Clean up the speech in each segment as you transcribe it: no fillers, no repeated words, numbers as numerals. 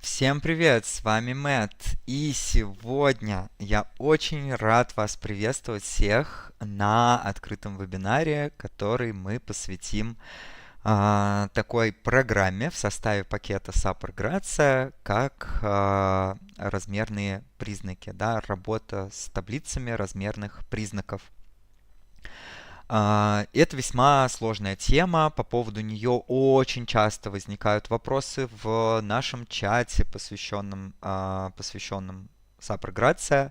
Всем привет, с вами Мэтт, и сегодня я очень рад вас приветствовать всех на открытом вебинаре, который мы посвятим такой программе в составе пакета SAP Grazia, как размерные признаки, да, работа с таблицами размерных признаков. Это весьма сложная тема, по поводу нее очень часто возникают вопросы в нашем чате, посвященном SAP.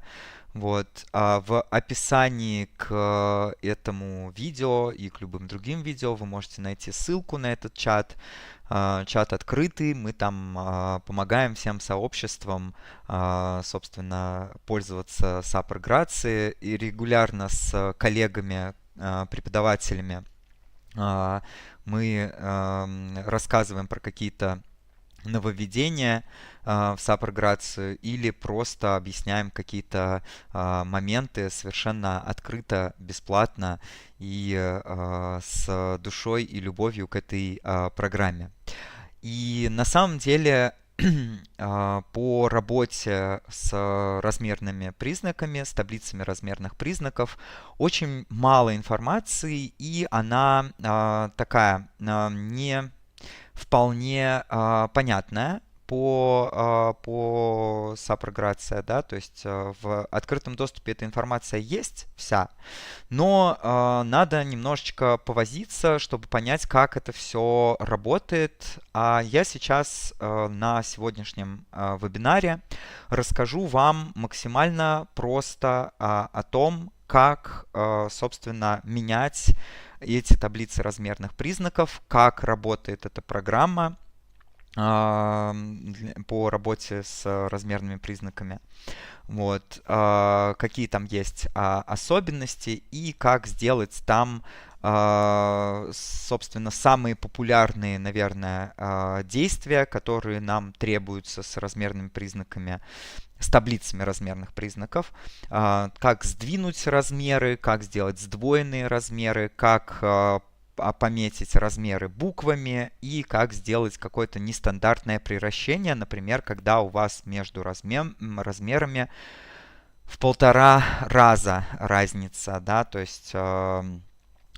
Вот. В описании к этому видео и к любым другим видео вы можете найти ссылку на этот чат. Чат открытый, мы там помогаем всем сообществам, собственно, пользоваться SAP и регулярно с коллегами преподавателями мы рассказываем про какие-то нововведения в SAP или просто объясняем какие-то моменты совершенно открыто, бесплатно и с душой и любовью к этой программе. И на самом деле по работе с размерными признаками, с таблицами размерных признаков очень мало информации, и она такая не вполне понятная по SAP, да, то есть в открытом доступе эта информация есть вся, но надо немножечко повозиться, чтобы понять, как это все работает. А я сейчас на сегодняшнем вебинаре расскажу вам максимально просто о том, как, собственно, менять эти таблицы размерных признаков, как работает эта программа по работе с размерными признаками. Вот, какие там есть особенности и как сделать там, собственно, самые популярные, наверное, действия, которые нам требуются с размерными признаками, с таблицами размерных признаков, как сдвинуть размеры, как сделать сдвоенные размеры, как пометить размеры буквами и как сделать какое-то нестандартное приращение, например, когда у вас между размерами в 1,5 раза разница, да, то есть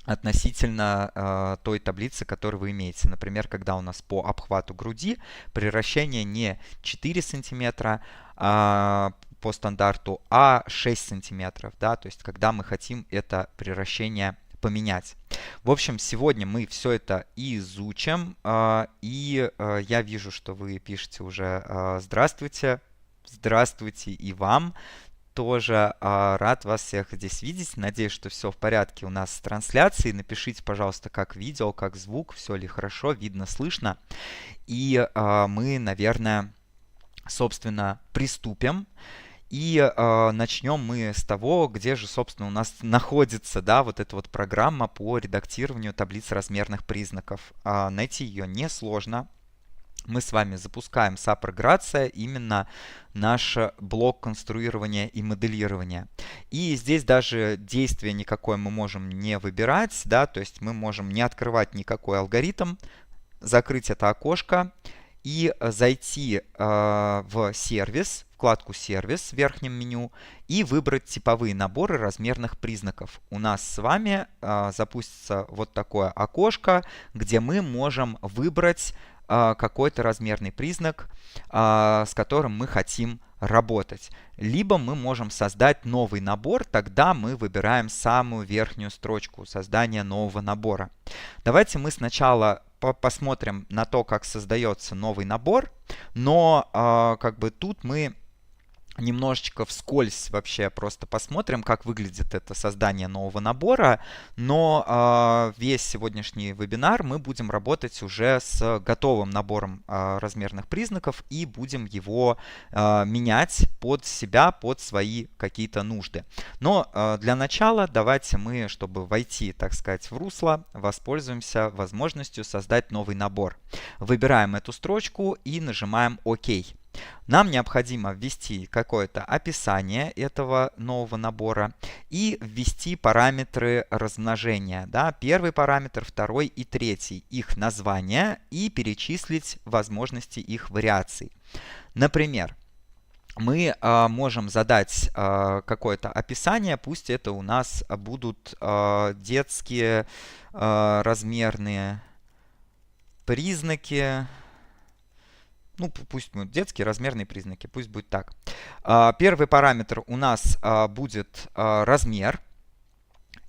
относительно той таблицы, которую вы имеете. Например, когда у нас по обхвату груди приращение не 4 сантиметра по стандарту, а 6 сантиметров, да, то есть когда мы хотим это приращение поменять. В общем, сегодня мы все это изучим, и я вижу, что вы пишете уже «Здравствуйте». Здравствуйте и вам тоже. Рад вас всех здесь видеть. Надеюсь, что все в порядке у нас с трансляцией. Напишите, пожалуйста, как видео, как звук, все ли хорошо, видно, слышно. И мы, наверное, собственно, приступим. И начнем мы с того, где же, собственно, у нас находится, да, вот эта вот программа по редактированию таблиц размерных признаков. Найти ее несложно. Мы с вами запускаем SAP именно наш блок конструирования и моделирования. И здесь даже действия никакое мы можем не выбирать, да, то есть мы можем не открывать никакой алгоритм, закрыть это окошко и зайти в сервис, вкладку «Сервис» в верхнем меню и выбрать типовые наборы размерных признаков. У нас с вами запустится вот такое окошко, где мы можем выбрать какой-то размерный признак, с которым мы хотим работать. Либо мы можем создать новый набор, тогда мы выбираем самую верхнюю строчку создания нового набора. Давайте мы сначала посмотрим на то, как создается новый набор, но как бы тут мы немножечко вскользь вообще просто посмотрим, как выглядит это создание нового набора, но весь сегодняшний вебинар мы будем работать уже с готовым набором размерных признаков и будем его менять под себя, под свои какие-то нужды. Но для начала давайте мы, чтобы войти, так сказать, в русло, воспользуемся возможностью создать новый набор. Выбираем эту строчку и нажимаем ОК. Нам необходимо ввести какое-то описание этого нового набора и ввести параметры размножения. Да? Первый параметр, второй и третий. Их название и перечислить возможности их вариаций. Например, мы можем задать какое-то описание, пусть это у нас будут детские размерные признаки. Ну, пусть будут детские размерные признаки, пусть будет так. Первый параметр у нас будет размер.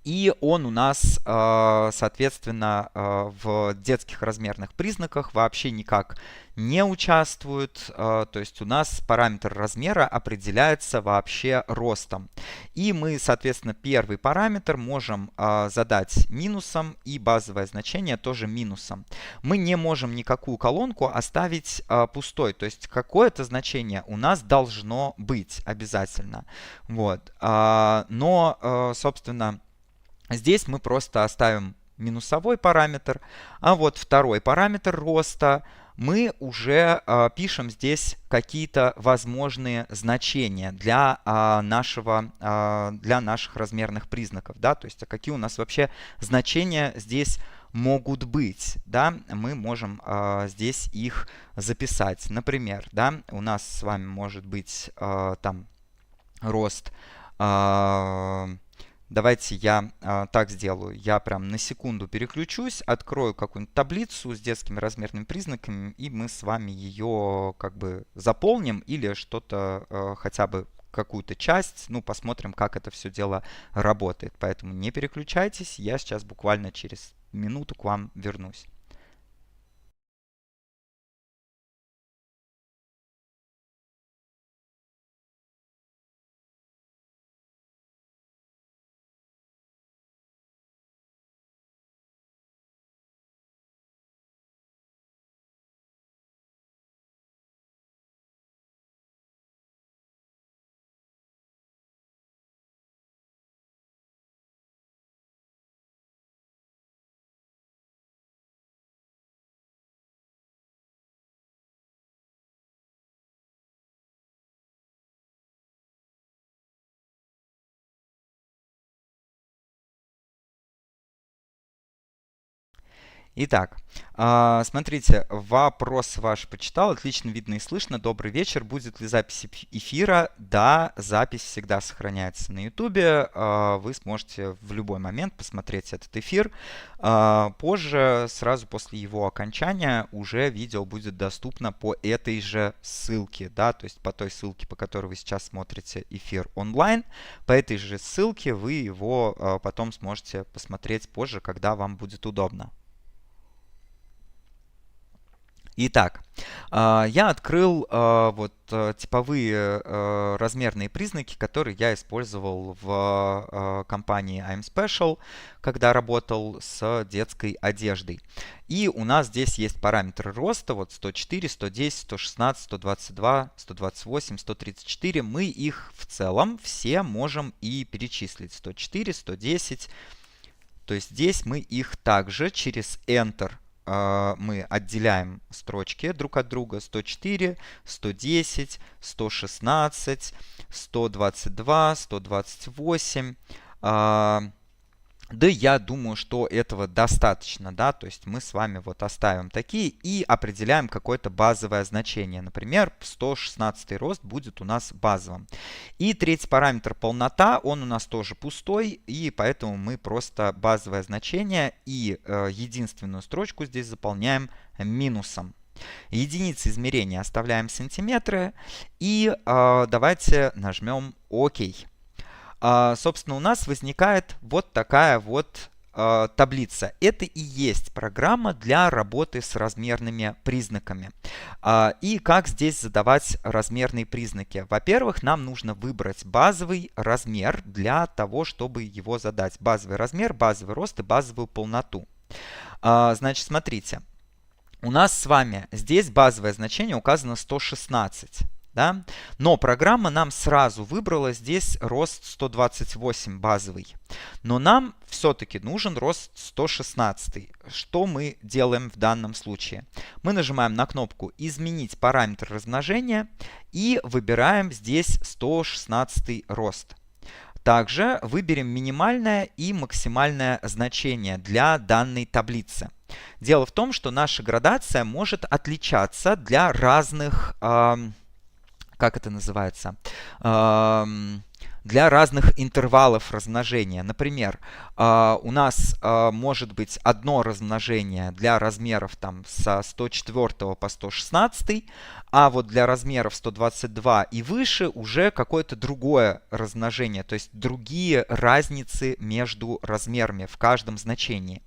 И он у нас, соответственно, в детских размерных признаках вообще никак не участвует. То есть у нас параметр размера определяется вообще ростом. И мы, соответственно, первый параметр можем задать минусом и базовое значение тоже минусом. Мы не можем никакую колонку оставить пустой. То есть какое-то значение у нас должно быть обязательно. Вот. Но, собственно, здесь мы просто оставим минусовой параметр, а вот второй параметр роста мы уже пишем здесь какие-то возможные значения для наших размерных признаков. Да? То есть какие у нас вообще значения здесь могут быть. Да? Мы можем здесь их записать. Например, да, у нас с вами может быть там рост... Давайте я так сделаю. Я прям на секунду переключусь, открою какую-нибудь таблицу с детскими размерными признаками, и мы с вами ее как бы заполним или что-то, хотя бы какую-то часть. Ну, посмотрим, как это все дело работает. Поэтому не переключайтесь, я сейчас буквально через минуту к вам вернусь. Итак, смотрите, вопрос ваш почитал, отлично видно и слышно. Добрый вечер. Будет ли запись эфира? Да, запись всегда сохраняется на YouTube. Вы сможете в любой момент посмотреть этот эфир. Позже, сразу после его окончания, уже видео будет доступно по этой же ссылке, да, то есть по той ссылке, по которой вы сейчас смотрите эфир онлайн. По этой же ссылке вы его потом сможете посмотреть позже, когда вам будет удобно. Итак, я открыл вот типовые размерные признаки, которые я использовал в компании I'm Special, когда работал с детской одеждой. И у нас здесь есть параметры роста, вот 104, 110, 116, 122, 128, 134. Мы их в целом все можем и перечислить. 104, 110. То есть здесь мы их также через Enter мы отделяем строчки друг от друга. 104, 110, 116, 122, 128. Да, я думаю, что этого достаточно, да, то есть мы с вами вот оставим такие и определяем какое-то базовое значение. Например, 116 рост будет у нас базовым. И третий параметр полнота, он у нас тоже пустой, и поэтому мы просто базовое значение и единственную строчку здесь заполняем минусом. Единицы измерения оставляем сантиметры, и давайте нажмем ОК. Собственно, у нас возникает вот такая вот таблица. Это и есть программа для работы с размерными признаками. И как здесь задавать размерные признаки? Во-первых, нам нужно выбрать базовый размер для того, чтобы его задать. Базовый размер, базовый рост и базовую полноту. Значит, смотрите. У нас с вами здесь базовое значение указано 116. Да? Но программа нам сразу выбрала здесь рост 128 базовый. Но нам все-таки нужен рост 116. Что мы делаем в данном случае? Мы нажимаем на кнопку «Изменить параметр размножения» и выбираем здесь 116 рост. Также выберем минимальное и максимальное значение для данной таблицы. Дело в том, что наша градация может отличаться для разных, как это называется, для разных интервалов размножения. Например, у нас может быть одно размножение для размеров там, со 104 по 116, а вот для размеров 122 и выше уже какое-то другое размножение, то есть другие разницы между размерами в каждом значении.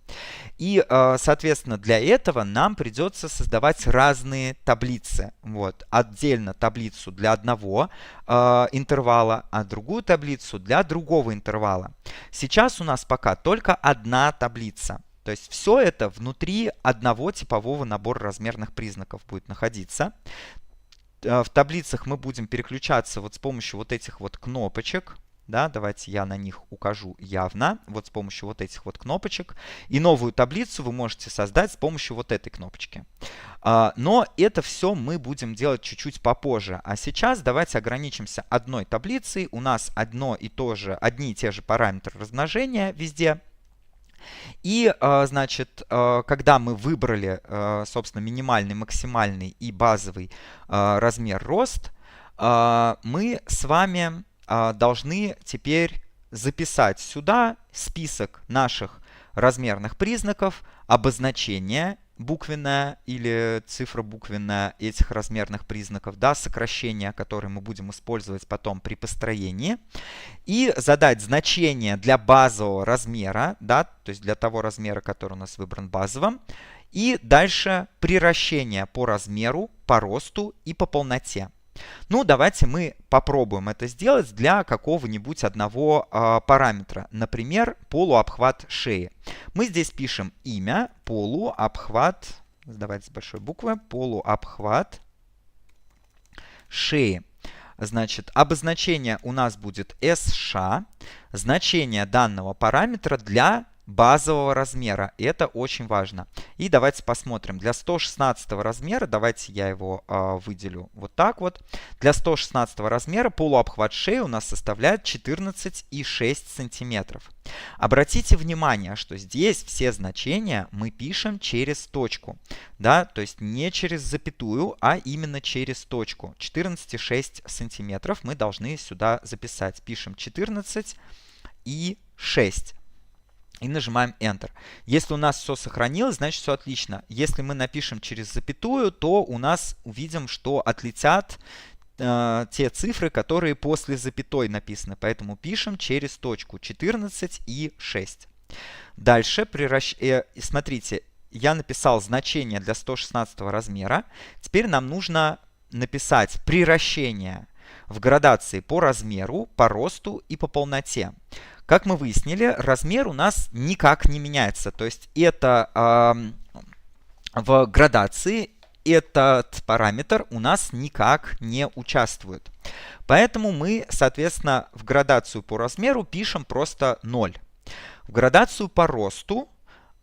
И, соответственно, для этого нам придется создавать разные таблицы. Вот. Отдельно таблицу для одного интервала, а другую таблицу для другого интервала. Сейчас у нас пока только одна таблица. То есть все это внутри одного типового набора размерных признаков будет находиться. В таблицах мы будем переключаться вот с помощью вот этих вот кнопочек. Да, давайте я на них укажу явно. Вот с помощью вот этих вот кнопочек. И новую таблицу вы можете создать с помощью вот этой кнопочки. Но это все мы будем делать чуть-чуть попозже. А сейчас давайте ограничимся одной таблицей. У нас одни и те же параметры размножения везде. И, значит, когда мы выбрали, собственно, минимальный, максимальный и базовый размер рост, мы с вами должны теперь записать сюда список наших размерных признаков, обозначение буквенное или цифра буквенная этих размерных признаков, да, сокращения, которые мы будем использовать потом при построении, и задать значение для базового размера, да, то есть для того размера, который у нас выбран базовым, и дальше приращение по размеру, по росту и по полноте. Ну, давайте мы попробуем это сделать для какого-нибудь одного параметра. Например, полуобхват шеи. Мы здесь пишем имя, полуобхват, давайте с большой буквы, полуобхват шеи. Значит, обозначение у нас будет SH, значение данного параметра для базового размера. И это очень важно. И давайте посмотрим. Для 116 размера, давайте я его выделю вот так вот. Для 116 размера полуобхват шеи у нас составляет 14,6 сантиметров. Обратите внимание, что здесь все значения мы пишем через точку. Да? То есть не через запятую, а именно через точку. 14,6 сантиметров мы должны сюда записать. Пишем 14,6. И нажимаем Enter. Если у нас все сохранилось, значит все отлично. Если мы напишем через запятую, то у нас увидим, что отлетят те цифры, которые после запятой написаны. Поэтому пишем через точку 14,6. Дальше, смотрите, я написал значение для 116 размера. Теперь нам нужно написать приращение в градации по размеру, по росту и по полноте. Как мы выяснили, размер у нас никак не меняется. То есть это в градации этот параметр у нас никак не участвует. Поэтому мы, соответственно, в градацию по размеру пишем просто 0. В градацию по росту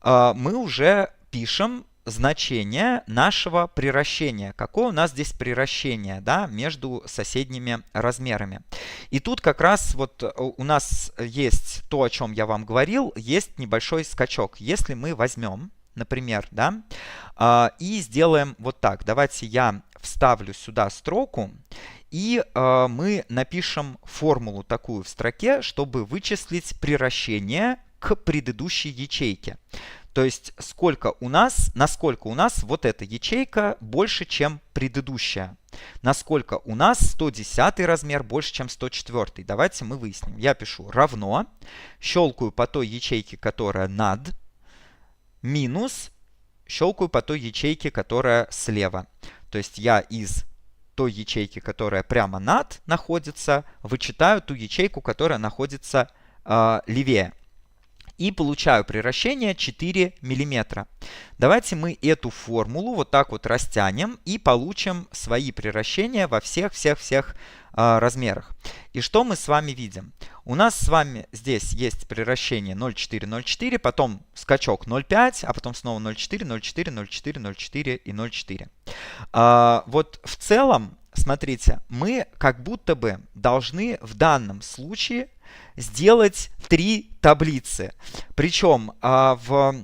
мы уже пишем значение нашего приращения. Какое у нас здесь приращение, да, между соседними размерами. И тут как раз вот у нас есть то, о чем я вам говорил, есть небольшой скачок. Если мы возьмем, например, да, и сделаем вот так. Давайте я вставлю сюда строку, и мы напишем формулу такую в строке, чтобы вычислить приращение к предыдущей ячейке. То есть насколько у нас вот эта ячейка больше, чем предыдущая. Насколько у нас 110 размер больше, чем 104. Давайте мы выясним. Я пишу равно, щелкаю по той ячейке, которая над, минус, щелкаю по той ячейке, которая слева. То есть я из той ячейки, которая прямо над находится, вычитаю ту ячейку, которая находится левее. и получаю превращение 4 мм. Давайте мы эту формулу вот так вот растянем и получим свои превращения во всех-всех-всех размерах. И что мы с вами видим? У нас с вами здесь есть превращение 0,4, 0,4, потом скачок 0,5, а потом снова 0,4, 0,4, 0,4, 0,4 и 0,4. Вот в целом, смотрите, мы как будто бы должны в данном случае сделать 3 таблицы. Причем в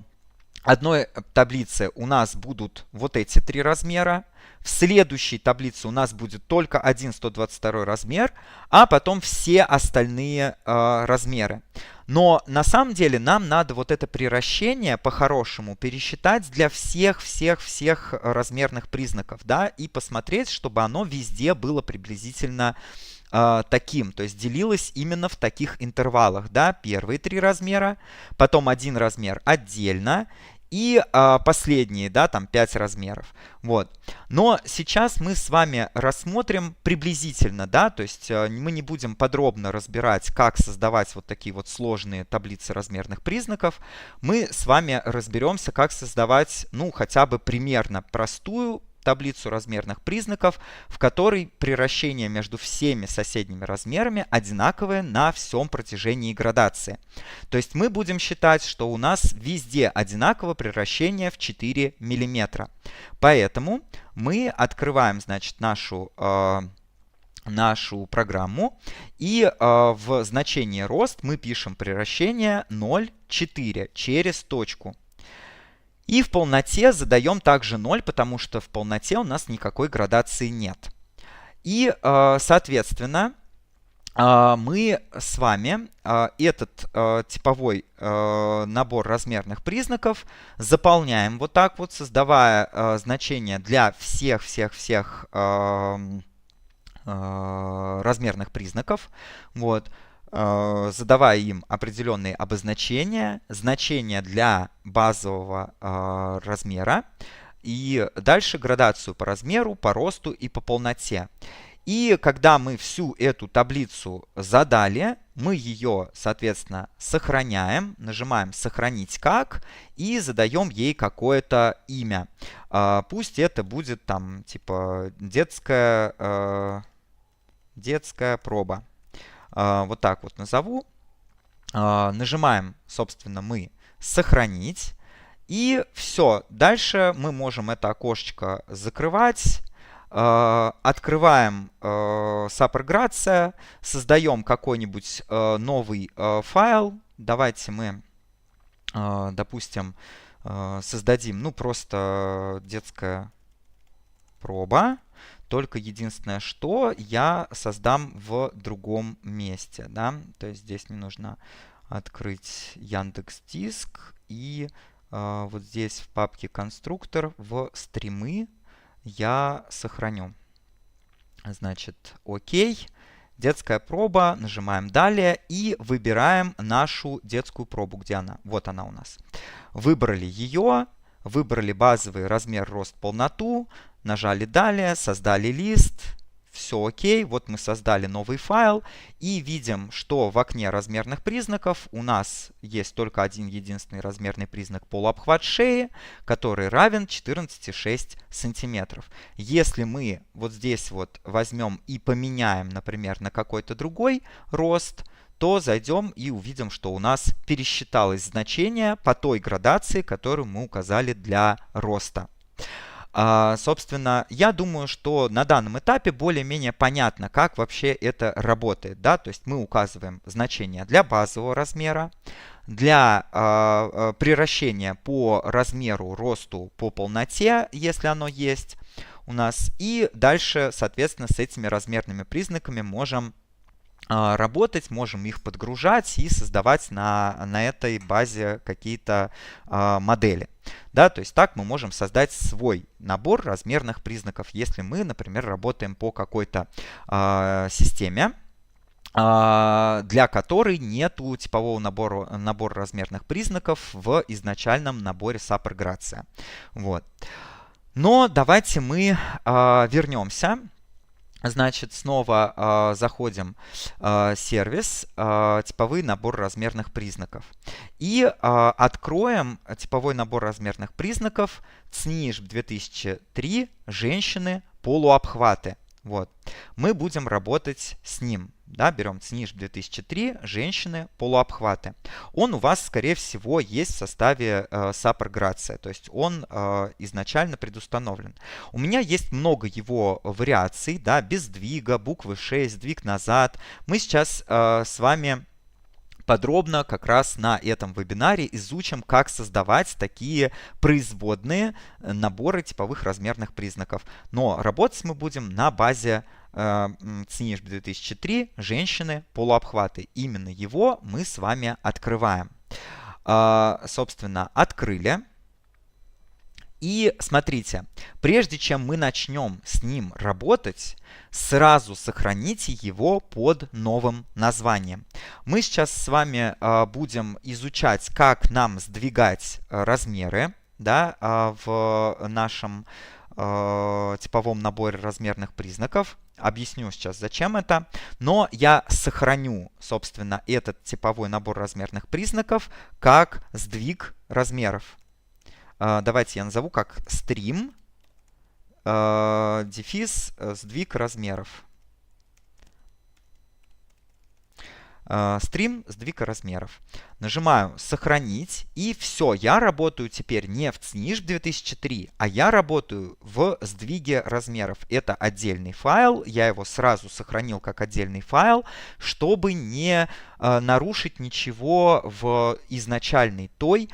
одной таблице у нас будут вот эти 3 размера. В следующей таблице у нас будет только один 122 размер, а потом все остальные размеры. Но на самом деле нам надо вот это приращение по-хорошему пересчитать для всех размерных признаков, да, и посмотреть, чтобы оно везде было приблизительно таким, то есть делилось именно в таких интервалах, да, первые 3 размера, потом один размер отдельно, и последние, да, там 5 размеров. Вот. Но сейчас мы с вами рассмотрим приблизительно, да, то есть мы не будем подробно разбирать, как создавать вот такие вот сложные таблицы размерных признаков. Мы с вами разберемся, как создавать, ну, хотя бы примерно простую таблицу размерных признаков, в которой приращения между всеми соседними размерами одинаковые на всем протяжении градации. То есть мы будем считать, что у нас везде одинаково приращение в 4 мм. Поэтому мы открываем, значит, нашу программу, и в значении рост мы пишем приращение 0,4 через точку. И в полноте задаем также 0, потому что в полноте у нас никакой градации нет. И, соответственно, мы с вами этот типовой набор размерных признаков заполняем вот так вот, создавая значения для всех размерных признаков. Вот. Задавая им определенные обозначения, значения для базового размера, и дальше градацию по размеру, по росту и по полноте. И когда мы всю эту таблицу задали, мы ее, соответственно, сохраняем, нажимаем «Сохранить как» и задаем ей какое-то имя. Пусть это будет там типа детская проба. Вот так вот назову. Нажимаем, собственно, мы «Сохранить». И все. Дальше мы можем это окошечко закрывать. Открываем SAP создаем какой-нибудь новый файл. Давайте мы, допустим, создадим, ну, просто детская проба. Только единственное, что я создам в другом месте, да, то есть здесь мне нужно открыть Яндекс.Диск и вот здесь в папке конструктор в стримы я сохраню. Значит, окей, детская проба, нажимаем далее и выбираем нашу детскую пробу, где она? Вот она у нас. Выбрали ее, выбрали базовый размер, рост, полноту. Нажали «Далее», создали лист, все окей. Вот мы создали новый файл и видим, что в окне размерных признаков у нас есть только один единственный размерный признак полуобхват шеи, который равен 14,6 сантиметров. Если мы вот здесь вот возьмем и поменяем, например, на какой-то другой рост, то зайдем и увидим, что у нас пересчиталось значение по той градации, которую мы указали для роста. Собственно, я думаю, что на данном этапе более-менее понятно, как вообще это работает. Да? То есть мы указываем значение для базового размера, для приращения по размеру, росту, по полноте, если оно есть у нас. И дальше, соответственно, с этими размерными признаками можем работать, можем их подгружать и создавать на этой базе какие-то модели. Да, то есть так мы можем создать свой набор размерных признаков, если мы, например, работаем по какой-то системе, для которой нету типового набора размерных признаков в изначальном наборе SAP Grazia. Вот. Но давайте мы вернемся Значит, снова заходим сервис, типовой набор размерных признаков. И откроем типовой набор размерных признаков ЦНИЖ 2003 женщины полуобхваты. Вот. Мы будем работать с ним. Да, берем ЦНИЖ 2003 женщины полуобхваты. Он у вас, скорее всего, есть в составе SAP Grazia, то есть он изначально предустановлен. У меня есть много его вариаций, да, без сдвига, буквы 6, сдвиг назад. Мы сейчас с вами подробно как раз на этом вебинаре изучим, как создавать такие производные наборы типовых размерных признаков. Но работать мы будем на базе ЦНИЖ 2003 женщины полуобхваты. Именно его мы с вами открываем. Собственно, открыли. И смотрите, прежде чем мы начнем с ним работать, сразу сохраните его под новым названием. Мы сейчас с вами будем изучать, как нам сдвигать размеры, да, в нашем типовом наборе размерных признаков. Объясню сейчас, зачем это. Но я сохраню, собственно, этот типовой набор размерных признаков как сдвиг размеров. Давайте я назову как стрим, дефис, сдвиг размеров. Стрим, сдвиг размеров. Нажимаю «Сохранить». И все, я работаю теперь не в ЦНИЖ 2003, а я работаю в сдвиге размеров. Это отдельный файл. Я его сразу сохранил как отдельный файл, чтобы не нарушить ничего в изначальной той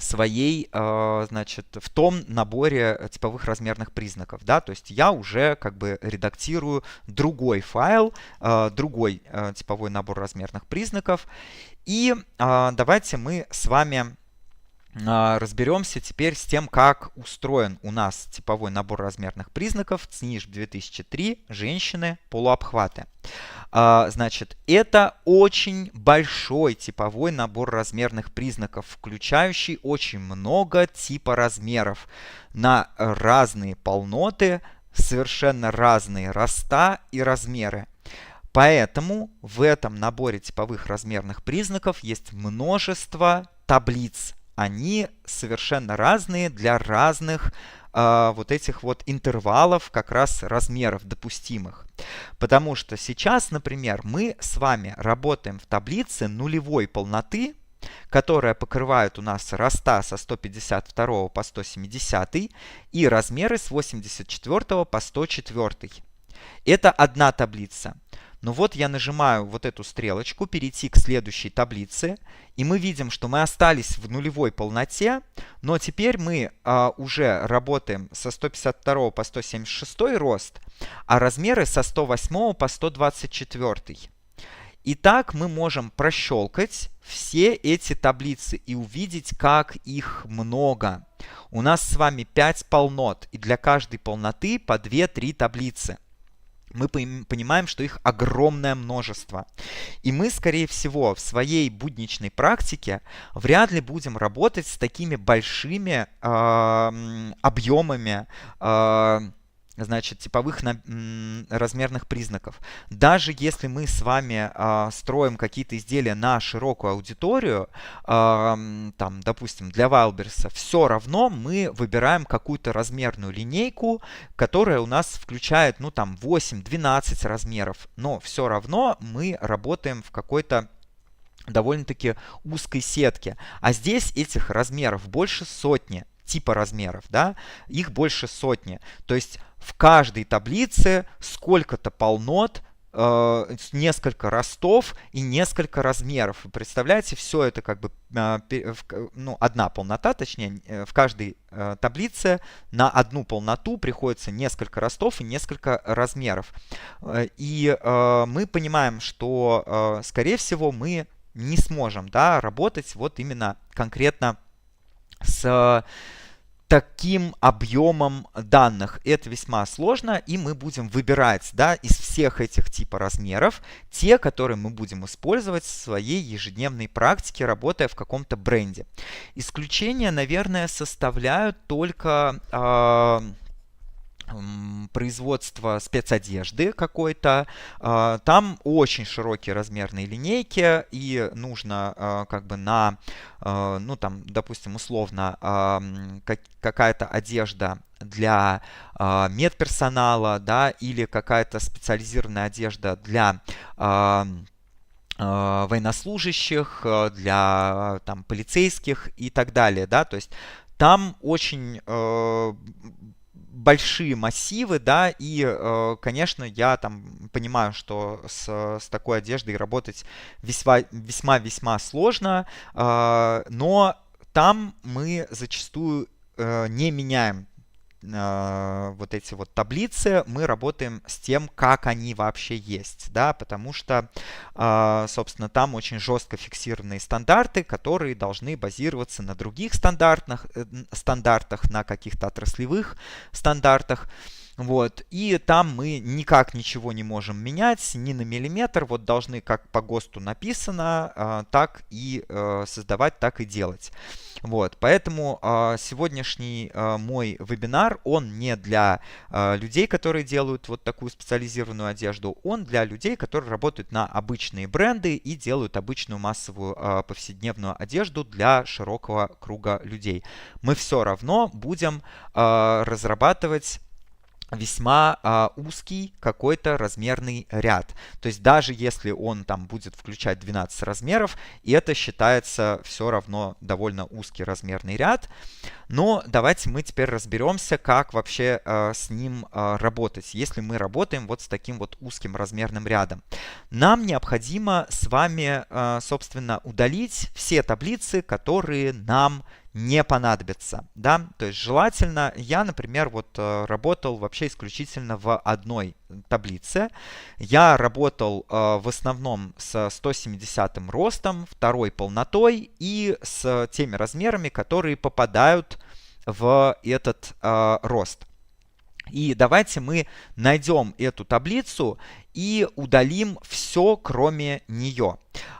своей, значит, в том наборе типовых размерных признаков, да, то есть я уже как бы редактирую другой файл, другой типовой набор размерных признаков, и давайте мы с вами разберемся теперь с тем, как устроен у нас типовой набор размерных признаков ЦНИЖ 2003 женщины полуобхваты. Значит, это очень большой типовой набор размерных признаков, включающий очень много типа размеров на разные полноты, совершенно разные роста и размеры. Поэтому в этом наборе типовых размерных признаков есть множество таблиц. Они совершенно разные для разных вот этих вот интервалов, как раз размеров допустимых. Потому что сейчас, например, мы с вами работаем в таблице нулевой полноты, которая покрывает у нас роста со 152 по 170 и размеры с 84 по 104. Это одна таблица. Но вот я нажимаю вот эту стрелочку, перейти к следующей таблице, и мы видим, что мы остались в нулевой полноте, но теперь мы уже работаем со 152 по 176 рост, а размеры со 108 по 124. Итак, мы можем прощелкать все эти таблицы и увидеть, как их много. У нас с вами 5 полнот, и для каждой полноты по 2-3 таблицы. Мы понимаем, что их огромное множество. И мы, скорее всего, в своей будничной практике вряд ли будем работать с такими большими объемами значит, типовых размерных признаков. Даже если мы с вами строим какие-то изделия на широкую аудиторию, там, допустим, для Wildberries, все равно мы выбираем какую-то размерную линейку, которая у нас включает, ну, там, 8-12 размеров. Но все равно мы работаем в какой-то довольно-таки узкой сетке. А здесь этих размеров больше сотни. Типа размеров, да, их больше сотни. То есть в каждой таблице сколько-то полнот, несколько ростов и несколько размеров. Вы представляете, все это как бы, ну, одна полнота, точнее, в каждой таблице на одну полноту приходится несколько ростов и несколько размеров. И мы понимаем, что, скорее всего, мы не сможем, да, работать вот именно конкретно с таким объемом данных. Это весьма сложно, и мы будем выбирать, да, из всех этих типа размеров те, которые мы будем использовать в своей ежедневной практике, работая в каком-то бренде. Исключения, наверное, составляют только производство спецодежды какой-то. Там очень широкие размерные линейки, и нужно как бы на, ну там, допустим, условно, какая-то одежда для медперсонала, да, или какая-то специализированная одежда для военнослужащих, для там полицейских и так далее, да, то есть там очень большие массивы, да, и, конечно, я там понимаю, что с такой одеждой работать весьма-весьма сложно, но там мы зачастую не меняем вот эти вот таблицы, мы работаем с тем, как они вообще есть, да, потому что, собственно, там очень жестко фиксированные стандарты, которые должны базироваться на других стандартах, на каких-то отраслевых стандартах. Вот, и там мы никак ничего не можем менять, ни на миллиметр, вот должны, как по ГОСТу написано, так и создавать, так и делать. Вот, поэтому сегодняшний мой вебинар, он не для людей, которые делают вот такую специализированную одежду, он для людей, которые работают на обычные бренды и делают обычную массовую повседневную одежду для широкого круга людей. Мы все равно будем разрабатывать весьма узкий какой-то размерный ряд. То есть даже если он там будет включать 12 размеров, и это считается все равно довольно узкий размерный ряд. Но давайте мы теперь разберемся, как вообще с ним работать, если мы работаем вот с таким вот узким размерным рядом. Нам необходимо с вами, собственно, удалить все таблицы, которые нам не понадобится, да, то есть желательно, я, например, вот работал вообще исключительно в одной таблице, я работал в основном с 170 ростом, второй полнотой и с теми размерами, которые попадают в этот рост. И давайте мы найдем эту таблицу и удалим все, кроме нее.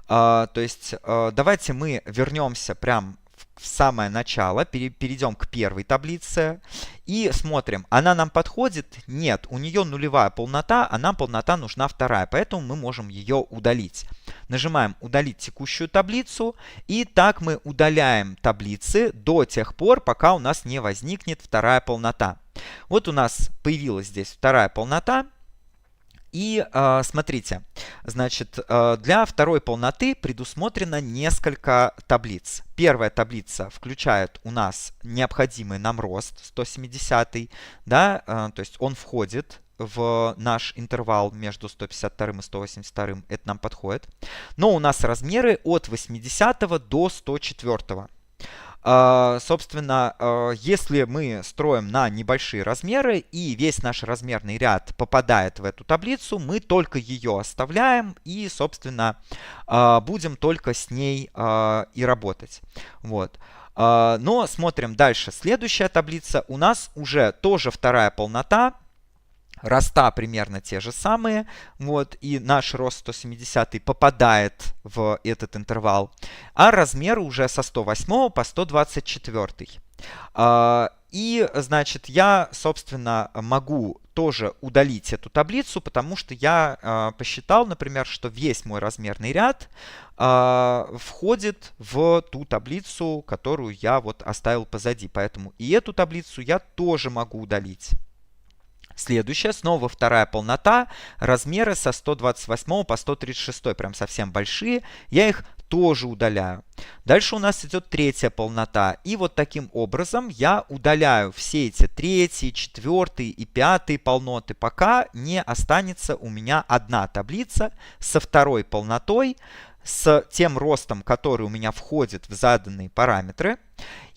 То есть давайте мы вернемся прям в самое начало, перейдем к первой таблице и смотрим, она нам подходит? Нет, у нее нулевая полнота, а нам полнота нужна вторая, поэтому мы можем ее удалить. Нажимаем «Удалить текущую таблицу», и так мы удаляем таблицы до тех пор, пока у нас не возникнет вторая полнота. Вот у нас появилась здесь вторая полнота. И смотрите, значит, для второй полноты предусмотрено несколько таблиц. Первая таблица включает у нас необходимый нам рост 170, да, то есть он входит в наш интервал между 152 и 182, это нам подходит. Но у нас размеры от 80 до 104. Собственно, если мы строим на небольшие размеры и весь наш размерный ряд попадает в эту таблицу, мы только ее оставляем и, собственно, будем только с ней и работать. Вот. Но смотрим дальше. Следующая таблица у нас уже тоже вторая полнота. Роста примерно те же самые, вот, и наш рост 170 попадает в этот интервал, а размеры уже со 108 по 124. И, значит, я, собственно, могу тоже удалить эту таблицу, потому что я посчитал, например, что весь мой размерный ряд входит в ту таблицу, которую я вот оставил позади. Поэтому и эту таблицу я тоже могу удалить. Следующая, снова вторая полнота, размеры со 128 по 136, прям совсем большие, я их тоже удаляю. Дальше у нас идет третья полнота, и вот таким образом я удаляю все эти третьи, четвертые и пятые полноты, пока не останется у меня одна таблица со второй полнотой, с тем ростом, который у меня входит в заданные параметры,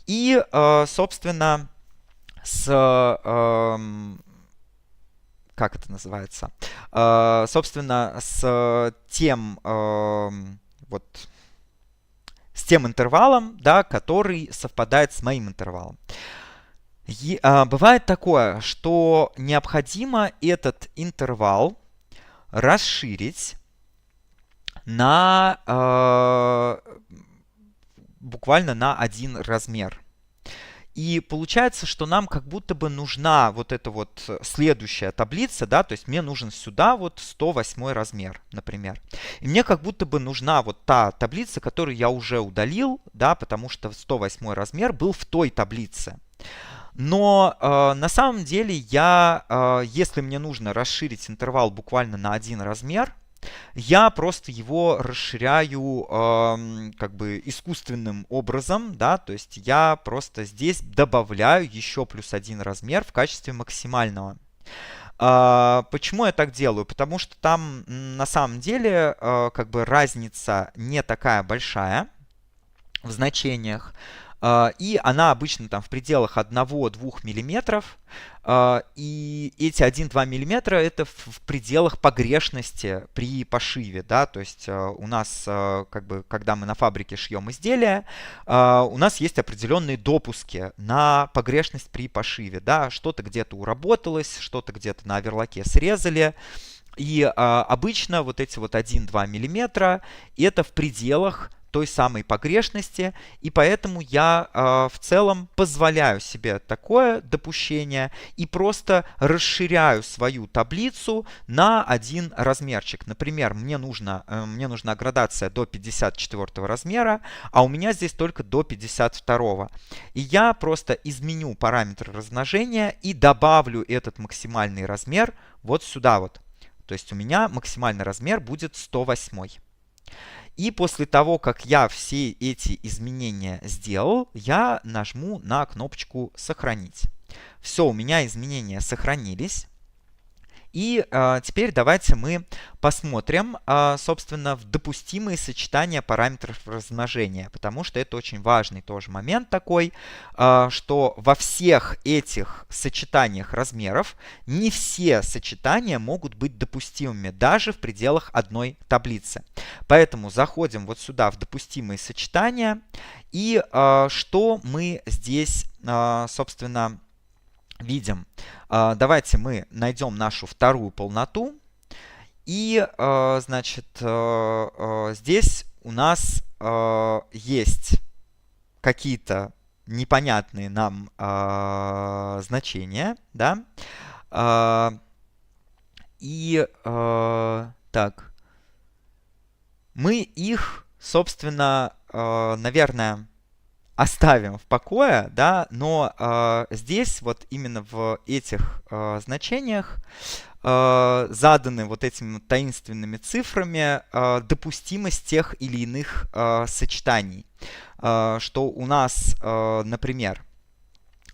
и, собственно, как это называется? Собственно, с тем интервалом, да, который совпадает с моим интервалом. Бывает такое, что необходимо этот интервал расширить буквально на один размер. И получается, что нам как будто бы нужна вот эта вот следующая таблица, да, то есть мне нужен сюда вот 108 размер, например. И мне как будто бы нужна вот та таблица, которую я уже удалил, да, потому что 108 размер был в той таблице. Но на самом деле если мне нужно расширить интервал буквально на один размер, я просто его расширяю как бы искусственным образом, да, то есть я просто здесь добавляю еще плюс один размер в качестве максимального. Почему я так делаю? Потому что там на самом деле как бы разница не такая большая в значениях. И она обычно там в пределах 1-2 миллиметров. И эти 1-2 миллиметра это в пределах погрешности при пошиве, да, то есть у нас, как бы, когда мы на фабрике шьем изделия, у нас есть определенные допуски на погрешность при пошиве, да, что-то где-то уработалось, что-то где-то на оверлоке срезали. И обычно вот эти вот 1-2 миллиметра это в пределах той самой погрешности, и поэтому я в целом позволяю себе такое допущение и просто расширяю свою таблицу на один размерчик. Например, мне нужна градация до 54 размера, а у меня здесь только до 52. И я просто изменю параметр размножения и добавлю этот максимальный размер вот сюда вот. То есть у меня максимальный размер будет 108. И после того, как я все эти изменения сделал, я нажму на кнопочку «Сохранить». Все, у меня изменения сохранились. И теперь давайте мы посмотрим, собственно, в допустимые сочетания параметров размножения, потому что это очень важный тоже момент такой, что во всех этих сочетаниях размеров не все сочетания могут быть допустимыми, даже в пределах одной таблицы. Поэтому заходим вот сюда в допустимые сочетания, и что мы здесь, собственно, видим. Давайте мы найдем нашу вторую полноту. И, значит, здесь у нас есть какие-то непонятные нам значения, да. И, так, мы их, собственно, наверное, оставим в покое, да, но здесь вот именно в этих значениях заданы вот этими таинственными цифрами допустимость тех или иных сочетаний. Что у нас, например,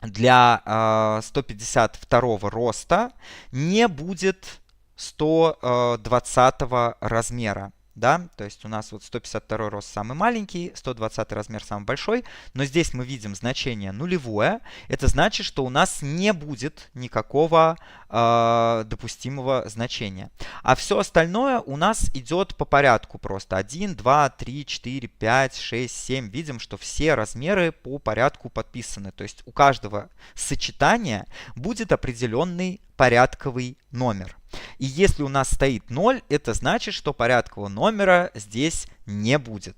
для 152 роста не будет 120 размера. Да, то есть у нас вот 152 рост самый маленький, 120 размер самый большой, но здесь мы видим значение нулевое. Это значит, что у нас не будет никакого допустимого значения. А все остальное у нас идет по порядку просто. 1, 2, 3, 4, 5, 6, 7. Видим, что все размеры по порядку подписаны. То есть у каждого сочетания будет определенный порядковый номер. И если у нас стоит 0, это значит, что порядкового номера здесь не будет.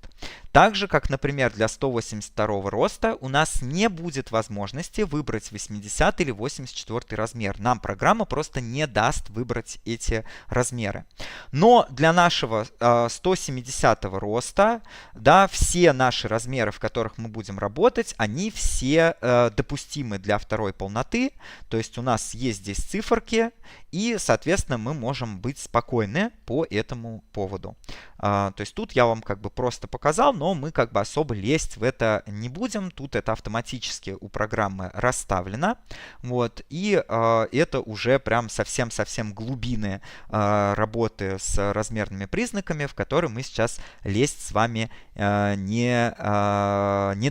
Так же, как, например, для 182 роста у нас не будет возможности выбрать 80 или 84 размер. Нам программа просто не даст выбрать эти размеры. Но для нашего 170 роста, да, все наши размеры, в которых мы будем работать, они все допустимы для второй полноты. То есть у нас есть здесь циферки, и, соответственно, мы можем быть спокойны по этому поводу. То есть тут я вам как бы просто показал, но мы как бы особо лезть в это не будем. Тут это автоматически у программы расставлено. Вот, и это уже прям совсем-совсем глубины работы с размерными признаками, в которые мы сейчас лезть с вами не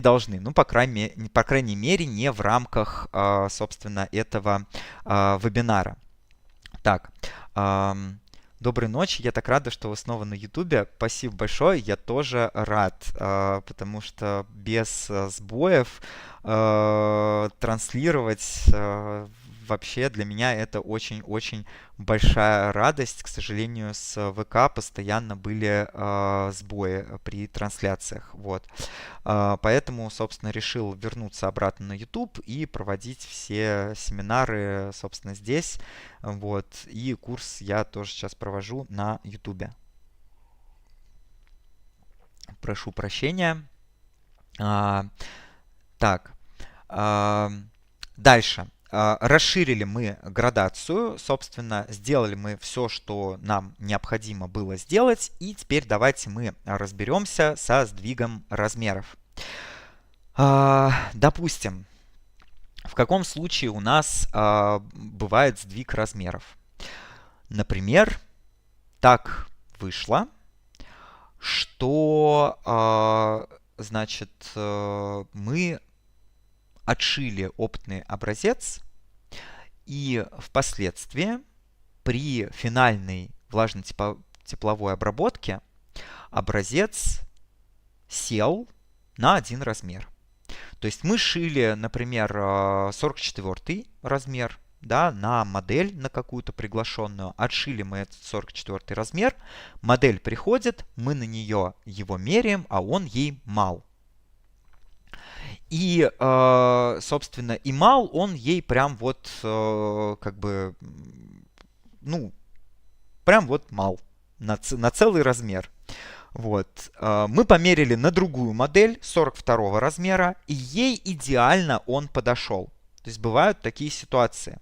должны. Ну, по крайней мере, не в рамках, собственно, этого вебинара. Так, доброй ночи, я так рада, что вы снова на YouTube. Спасибо большое, я тоже рад, потому что без сбоев транслировать вообще для меня это очень-очень большая радость. К сожалению, с ВК постоянно были сбои при трансляциях. Вот. Поэтому, собственно, решил вернуться обратно на YouTube и проводить все семинары, собственно, здесь. Вот. И курс я тоже сейчас провожу на YouTube. Прошу прощения. Так. Дальше. Расширили мы градацию, собственно, сделали мы все, что нам необходимо было сделать, и теперь давайте мы разберемся со сдвигом размеров. Допустим, в каком случае у нас бывает сдвиг размеров? Например, так вышло, что значит, мы отшили опытный образец, и впоследствии при финальной влажно-тепловой обработке образец сел на один размер. То есть мы шили, например, 44 размер, да, на модель, на какую-то приглашенную. Отшили мы этот 44 размер. Модель приходит, мы на нее его меряем, а он ей мал. И, собственно, и мал он ей прям вот, как бы, ну, прям вот мал на целый размер. Вот. Мы померили на другую модель 42 размера, и ей идеально он подошел. То есть бывают такие ситуации.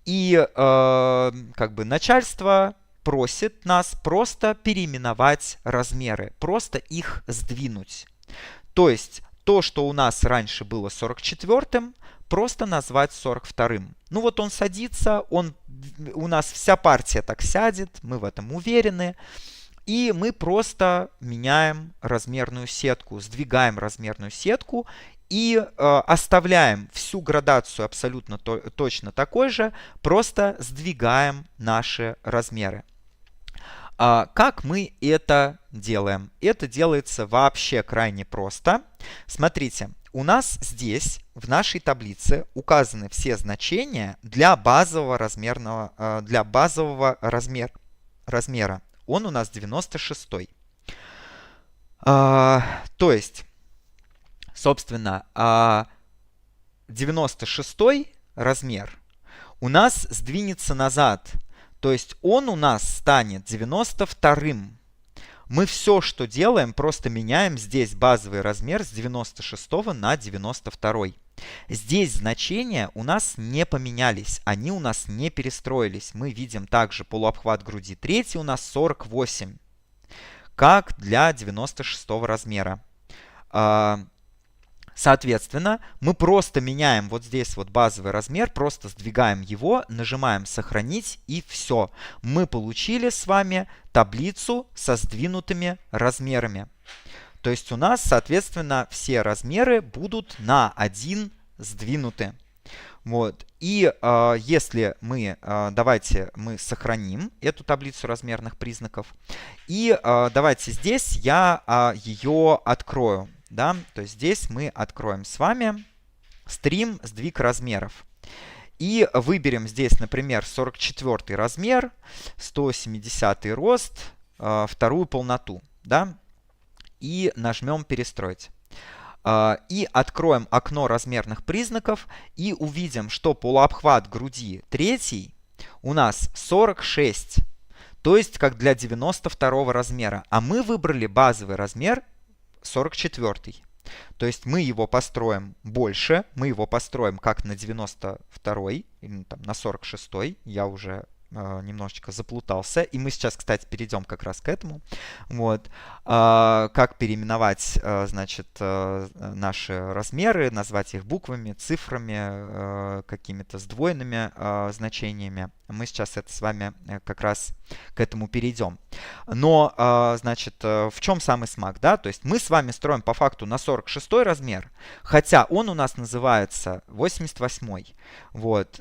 И как бы начальство просит нас просто переименовать размеры, просто их сдвинуть. То есть то, что у нас раньше было 44-м, просто назвать 42-м. Ну вот он садится, у нас вся партия так сядет, мы в этом уверены. И мы просто меняем размерную сетку, сдвигаем размерную сетку и оставляем всю градацию абсолютно точно такой же, просто сдвигаем наши размеры. Как мы это делаем? Это делается вообще крайне просто. Смотрите, у нас здесь в нашей таблице указаны все значения для базового размера. Он у нас 96. То есть, собственно, 96 размер у нас сдвинется назад. То есть он у нас станет 92-м. Мы все, что делаем, просто меняем здесь базовый размер с 96 на 92. Здесь значения у нас не поменялись, они у нас не перестроились. Мы видим также полуобхват груди 3 у нас 48, как для 96 размера. Соответственно, мы просто меняем вот здесь вот базовый размер, просто сдвигаем его, нажимаем «Сохранить» и все. Мы получили с вами таблицу со сдвинутыми размерами. То есть у нас, соответственно, все размеры будут на 1 сдвинуты. Вот. И если мы, давайте мы сохраним эту таблицу размерных признаков. И давайте здесь я ее открою. Да? То есть здесь мы откроем с вами стрим «Сдвиг размеров». И выберем здесь, например, 44 размер, 170 рост, вторую полноту. Да? И нажмем «Перестроить». И откроем окно размерных признаков и увидим, что полуобхват груди 3 у нас 46, то есть как для 92 размера. А мы выбрали базовый размер 44. То есть мы его построим больше, мы его построим как на 92 или там, на 46. Я уже немножечко заплутался. И мы сейчас, кстати, перейдем как раз к этому. Вот. Как переименовать, значит, наши размеры, назвать их буквами, цифрами, какими-то сдвоенными значениями. Мы сейчас это с вами как раз к этому перейдем. Но, значит, в чем самый смак, да? То есть мы с вами строим по факту на 46 размер, хотя он у нас называется 88. Вот.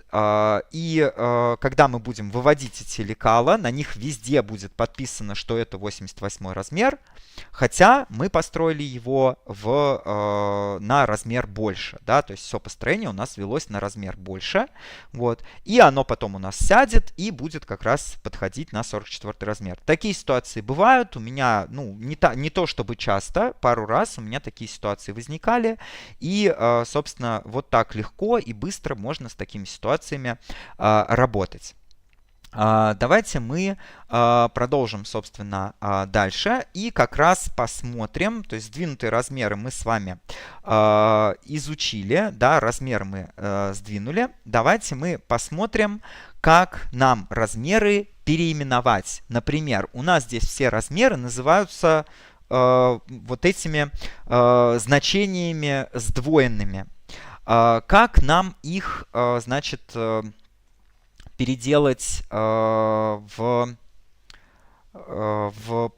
И когда мы будем выводить эти лекала, на них везде будет подписано, что это 88 размер, хотя мы построили его на размер больше, да, то есть все построение у нас велось на размер больше, вот, и оно потом у нас сядет и будет как раз подходить на 44 размер. Такие ситуации бывают, у меня, ну, не то чтобы часто, пару раз у меня такие ситуации возникали, и, собственно, вот так легко и быстро можно с такими ситуациями работать. Давайте мы продолжим, собственно, дальше и как раз посмотрим, то есть сдвинутые размеры мы с вами изучили, да, размер мы сдвинули. Давайте мы посмотрим, как нам размеры переименовать. Например, у нас здесь все размеры называются вот этими значениями сдвоенными. Как нам их, значит, переделать в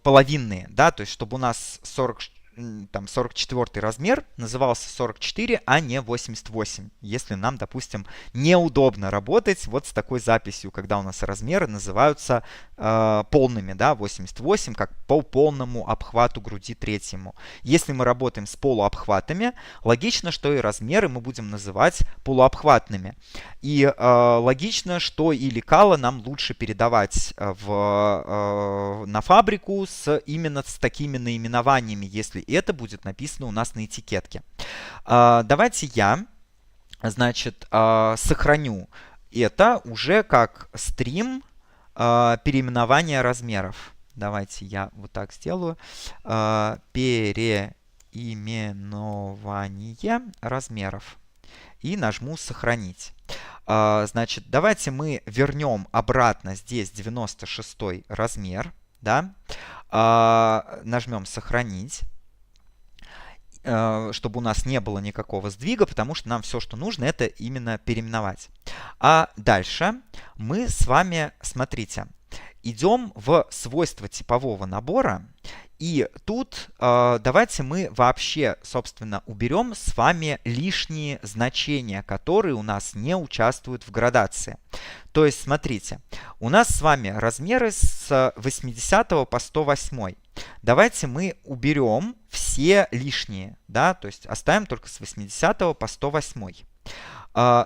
половинные, да, то есть чтобы у нас 44 размер назывался 44, а не 88, если нам, допустим, неудобно работать вот с такой записью, когда у нас размеры называются полными, да, 88, как по полному обхвату груди третьему. Если мы работаем с полуобхватами, логично, что и размеры мы будем называть полуобхватными. И логично, что и лекала нам лучше передавать на фабрику именно с такими наименованиями, если это будет написано у нас на этикетке. Давайте я, значит, сохраню это уже как стрим переименования размеров. Давайте я вот так сделаю. Переименование размеров. И нажму «Сохранить». Значит, давайте мы вернем обратно здесь 96 размер. Да? Нажмем «Сохранить», чтобы у нас не было никакого сдвига, потому что нам все, что нужно, это именно переименовать. А дальше мы с вами, смотрите, идем в свойства типового набора. И тут давайте мы вообще, собственно, уберем с вами лишние значения, которые у нас не участвуют в градации. То есть, смотрите, у нас с вами размеры с 80 по 108. Давайте мы уберем все лишние, да, то есть оставим только с 80 по 108.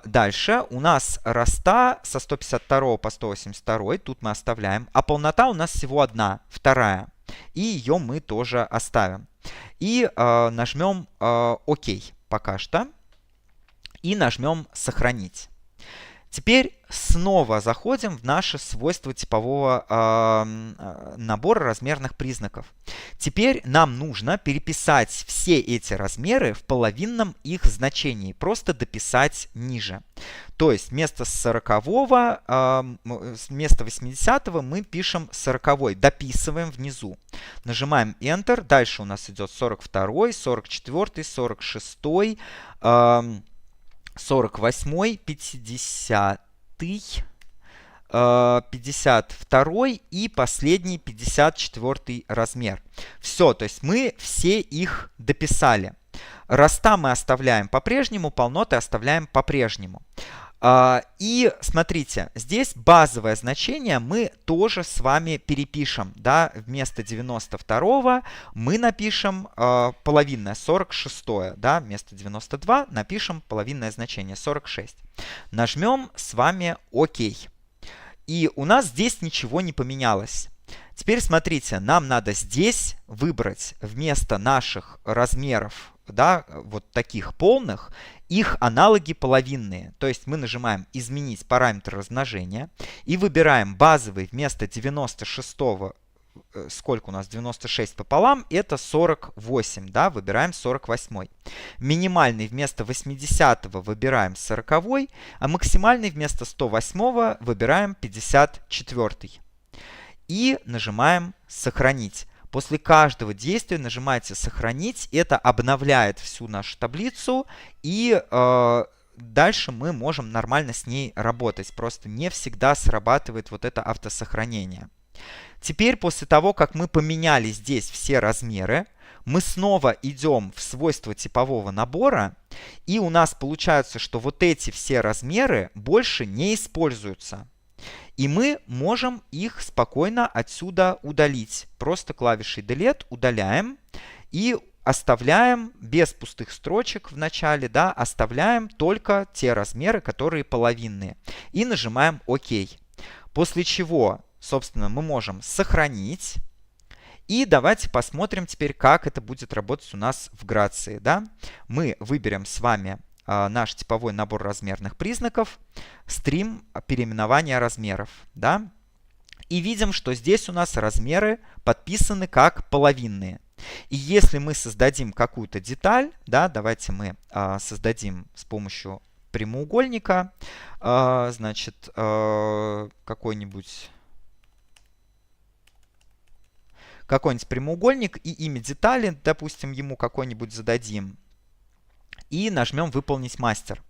Дальше у нас роста со 152 по 182, тут мы оставляем, а полнота у нас всего одна, вторая. И ее мы тоже оставим. И нажмем ОК пока что. И нажмем «Сохранить». Теперь снова заходим в наши свойства типового набора размерных признаков. Теперь нам нужно переписать все эти размеры в половинном их значении, просто дописать ниже. То есть вместо 80 мы пишем 40, дописываем внизу. Нажимаем Enter, дальше у нас идет 42, 44, 46, 48, 50, 52 и последний 54 размер. Все, то есть мы все их дописали. Роста мы оставляем по-прежнему, полноты оставляем по-прежнему. И смотрите, здесь базовое значение мы тоже с вами перепишем. Да? Вместо 92 мы напишем половинное 46. Да? Вместо 92 напишем половинное значение 46. Нажмем с вами ОК. И у нас здесь ничего не поменялось. Теперь смотрите, нам надо здесь выбрать вместо наших размеров, да, вот таких полных, их аналоги половинные. То есть мы нажимаем «Изменить параметр размножения» и выбираем базовый вместо 96, сколько у нас, 96 пополам, это 48, да, выбираем 48. Минимальный вместо 80 выбираем 40, а максимальный вместо 108 выбираем 54. И нажимаем «Сохранить». После каждого действия нажимаете «Сохранить». Это обновляет всю нашу таблицу. И дальше мы можем нормально с ней работать. Просто не всегда срабатывает вот это автосохранение. Теперь, после того, как мы поменяли здесь все размеры, мы снова идем в свойства типового набора, и у нас получается, что вот эти все размеры больше не используются. И мы можем их спокойно отсюда удалить. Просто клавишей Delete удаляем и оставляем без пустых строчек в начале, да, оставляем только те размеры, которые половинные. И нажимаем ОК. После чего, собственно, мы можем сохранить. И давайте посмотрим теперь, как это будет работать у нас в Грации. Да? Мы выберем с вами наш типовой набор размерных признаков, стрим переименования размеров. Да? И видим, что здесь у нас размеры подписаны как половинные. И если мы создадим какую-то деталь, да, давайте мы создадим с помощью прямоугольника, значит, какой-нибудь прямоугольник и имя детали, допустим, ему какой-нибудь зададим. И нажмем «Выполнить мастер».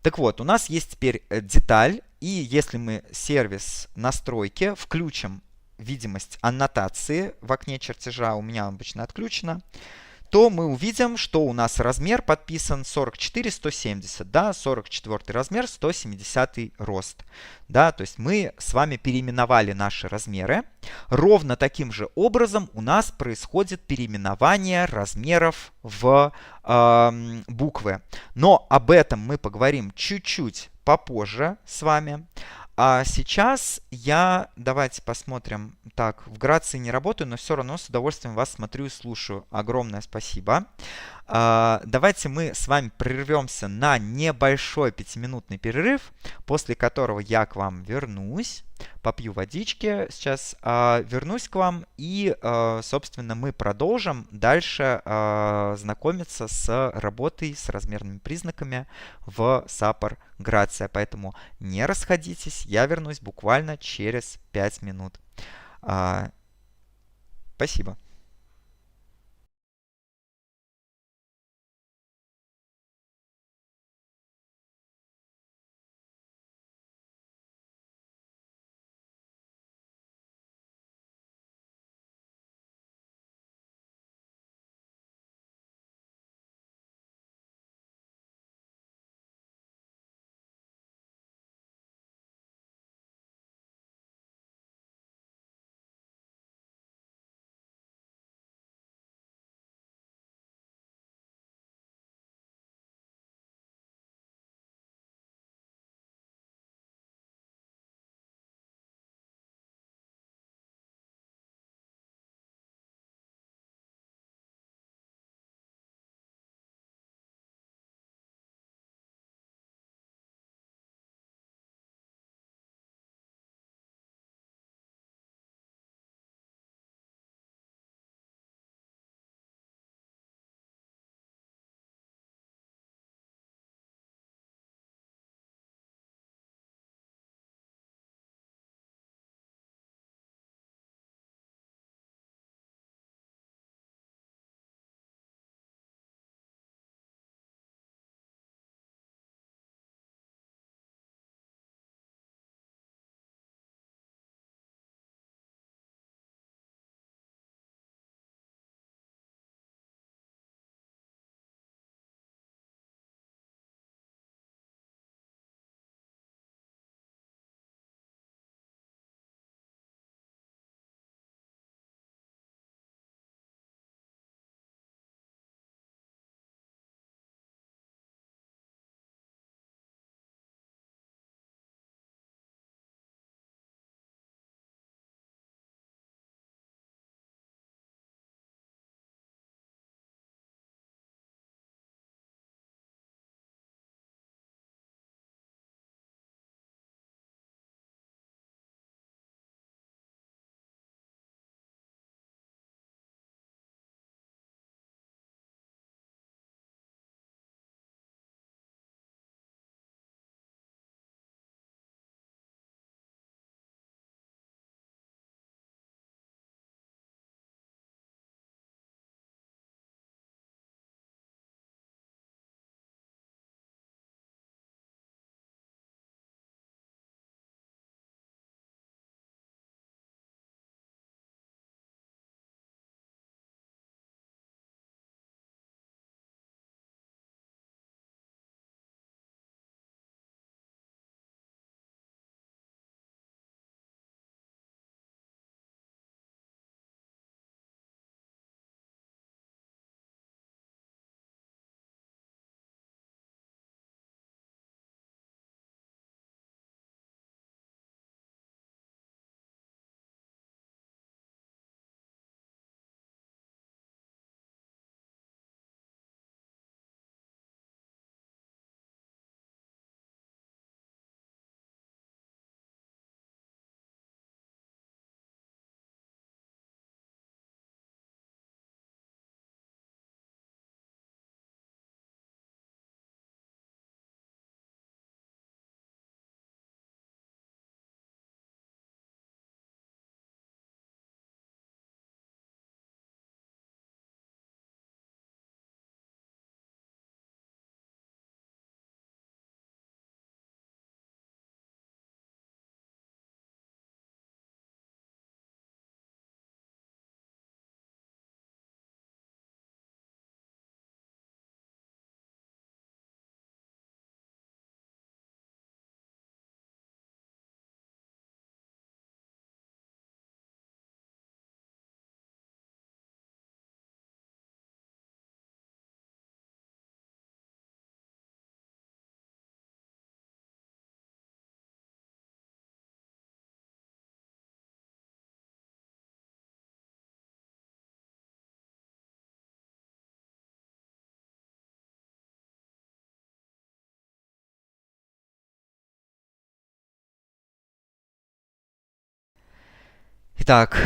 Так вот, у нас есть теперь деталь, и если мы сервис настройки включим видимость аннотации в окне чертежа, у меня обычно отключено, то мы увидим, что у нас размер подписан 44-170, да, 44 размер, 170 рост. Да, то есть мы с вами переименовали наши размеры. Ровно таким же образом у нас происходит переименование размеров в буквы. Но об этом мы поговорим чуть-чуть попозже с вами. А сейчас давайте посмотрим. Так, в Грации не работаю, но все равно с удовольствием вас смотрю и слушаю. Огромное спасибо. Давайте мы с вами прервемся на небольшой 5-минутный перерыв, после которого я к вам вернусь, попью водички сейчас, вернусь к вам и, собственно, мы продолжим дальше знакомиться с работой с размерными признаками в SAP Грация. Поэтому не расходитесь, я вернусь буквально через 5 минут. Спасибо. Итак,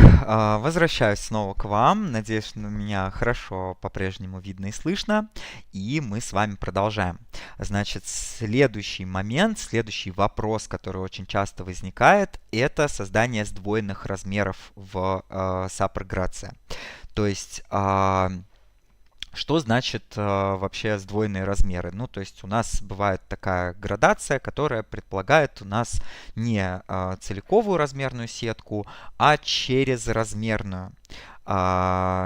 возвращаюсь снова к вам. Надеюсь, что меня хорошо по-прежнему видно и слышно. И мы с вами продолжаем. Значит, следующий момент, следующий вопрос, который очень часто возникает, это создание сдвоенных размеров в SAP Grazia. То есть, что значит вообще сдвоенные размеры? Ну, то есть у нас бывает такая градация, которая предполагает у нас не целиковую размерную сетку, а через размерную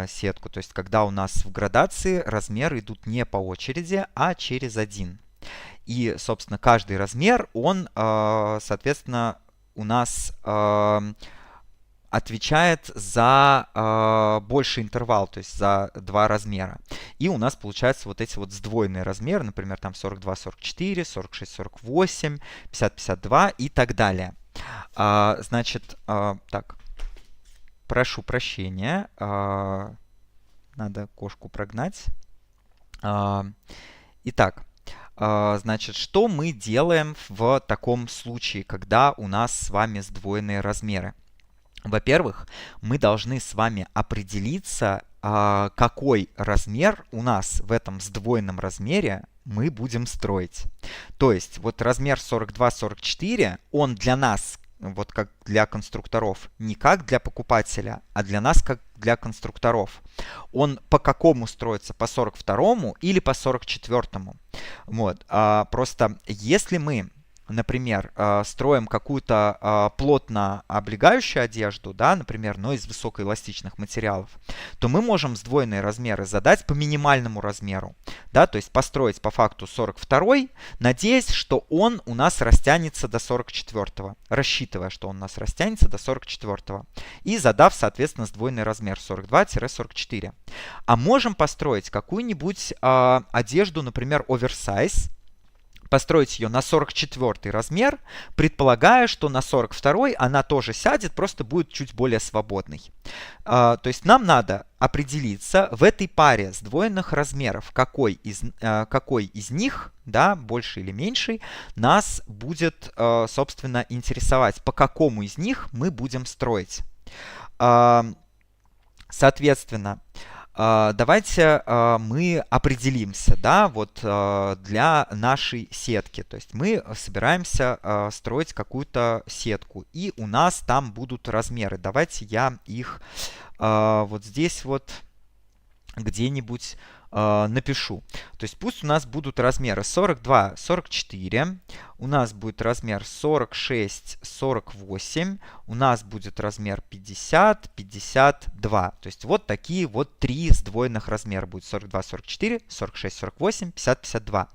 сетку. То есть когда у нас в градации размеры идут не по очереди, а через один. И, собственно, каждый размер, он, соответственно, у нас отвечает за больший интервал, то есть за два размера. И у нас получаются вот эти вот сдвоенные размеры, например, там 42, 44, 46, 48, 50, 52 и так далее. Значит, так, прошу прощения, надо кошку прогнать. Итак, значит, что мы делаем в таком случае, когда у нас с вами сдвоенные размеры? Во-первых, мы должны с вами определиться, какой размер у нас в этом сдвоенном размере мы будем строить. То есть вот размер 42-44, он для нас, вот как для конструкторов, не как для покупателя, а для нас как для конструкторов. Он по какому строится? По 42 или по 44? Вот. Просто если мы, например, строим какую-то плотно облегающую одежду, да, например, но из высокоэластичных материалов, то мы можем сдвоенные размеры задать по минимальному размеру, да, то есть построить по факту 42, надеясь, что он у нас растянется до 44, рассчитывая, что он у нас растянется до 44, и задав, соответственно, сдвоенный размер 42-44. А можем построить какую-нибудь одежду, например, оверсайз, построить ее на 44 размер, предполагая, что на 42 она тоже сядет, просто будет чуть более свободной. То есть нам надо определиться в этой паре сдвоенных размеров, какой из них, да, больше или меньший, нас будет, собственно, интересовать, по какому из них мы будем строить. Соответственно, давайте мы определимся, да, вот для нашей сетки. То есть мы собираемся строить какую-то сетку, и у нас там будут размеры. Давайте я их вот здесь вот где-нибудь напишу. То есть пусть у нас будут размеры 42, 44, у нас будет размер 46, 48, у нас будет размер 50, 52. То есть вот такие вот три сдвоенных размера будет: 42, 44, 46, 48, 50, 52.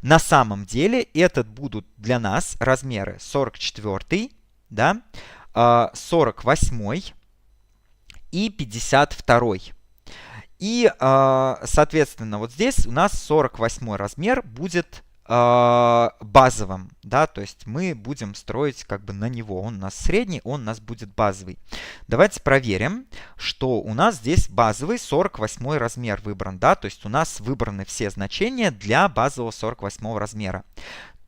На самом деле это будут для нас размеры 44, да, 48 и 52. И, соответственно, вот здесь у нас 48 размер будет базовым, да, то есть мы будем строить как бы на него. Он у нас средний, он у нас будет базовый. Давайте проверим, что у нас здесь базовый 48 размер выбран, да, то есть у нас выбраны все значения для базового 48 размера.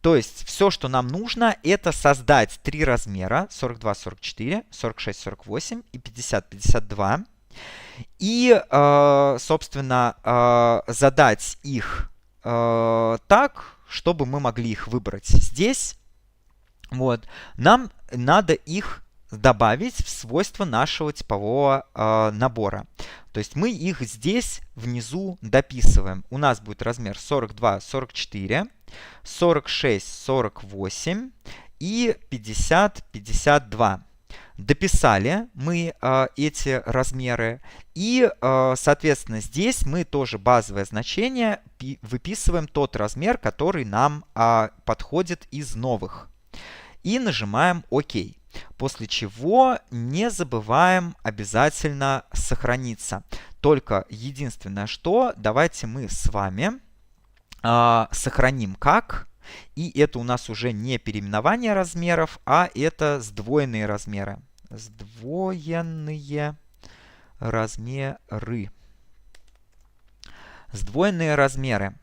То есть все, что нам нужно, это создать три размера: 42, 44, 46, 48 и 50, 52. И, собственно, задать их так, чтобы мы могли их выбрать здесь. Вот. Нам надо их добавить в свойства нашего типового набора. То есть мы их здесь внизу дописываем. У нас будет размер 42, 44, 46, 48 и 50, 52. Дописали мы эти размеры, и, соответственно, здесь мы тоже базовое значение выписываем тот размер, который нам подходит из новых. И нажимаем ОК. После чего не забываем обязательно сохраниться. Только единственное, что давайте мы с вами сохраним как. И это у нас уже не переименование размеров, а это сдвоенные размеры. Сдвоенные размеры. Сдвоенные размеры.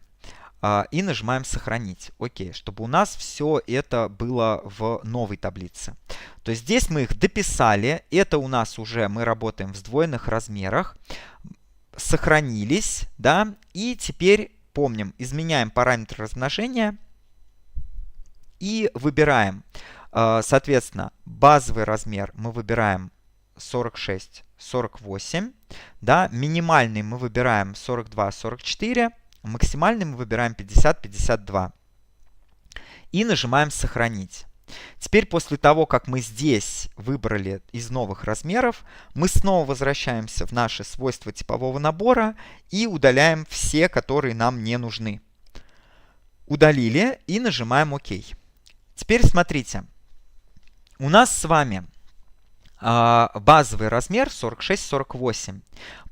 и нажимаем «Сохранить». Окей, чтобы у нас все это было в новой таблице. То есть здесь мы их дописали. Это у нас уже мы работаем в сдвоенных размерах. Сохранились, да, и теперь помним, изменяем параметр размножения и выбираем, соответственно, базовый размер мы выбираем 46, 48, да, минимальный мы выбираем 42, 44, максимальный мы выбираем 50, 52 и нажимаем «Сохранить». Теперь после того, как мы здесь выбрали из новых размеров, мы снова возвращаемся в наши свойства типового набора и удаляем все, которые нам не нужны. Удалили и нажимаем «Ок». Теперь смотрите, у нас с вами базовый размер 46-48.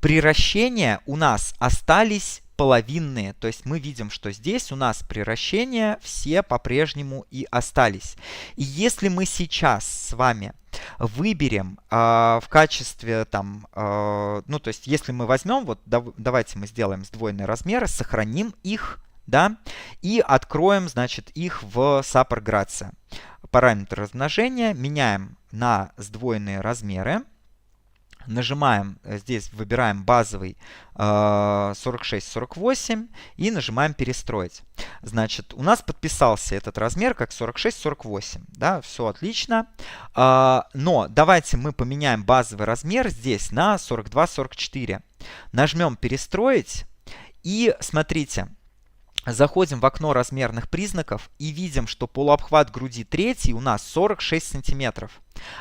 Приращения у нас остались половинные, то есть мы видим, что здесь у нас приращения все по-прежнему и остались. И если мы сейчас с вами выберем в качестве там, ну то есть если мы возьмем, вот давайте мы сделаем сдвоенные размеры, сохраним их, да, и откроем, значит, их в SAP Grazia. Параметр размножения меняем на сдвоенные размеры. Нажимаем, здесь выбираем базовый 46-48 и нажимаем «Перестроить». Значит, у нас подписался этот размер как 46-48. Да, все отлично. Но давайте мы поменяем базовый размер здесь на 42-44. Нажмем «Перестроить» и смотрите. Заходим в окно размерных признаков и видим, что полуобхват груди третий у нас 46 сантиметров.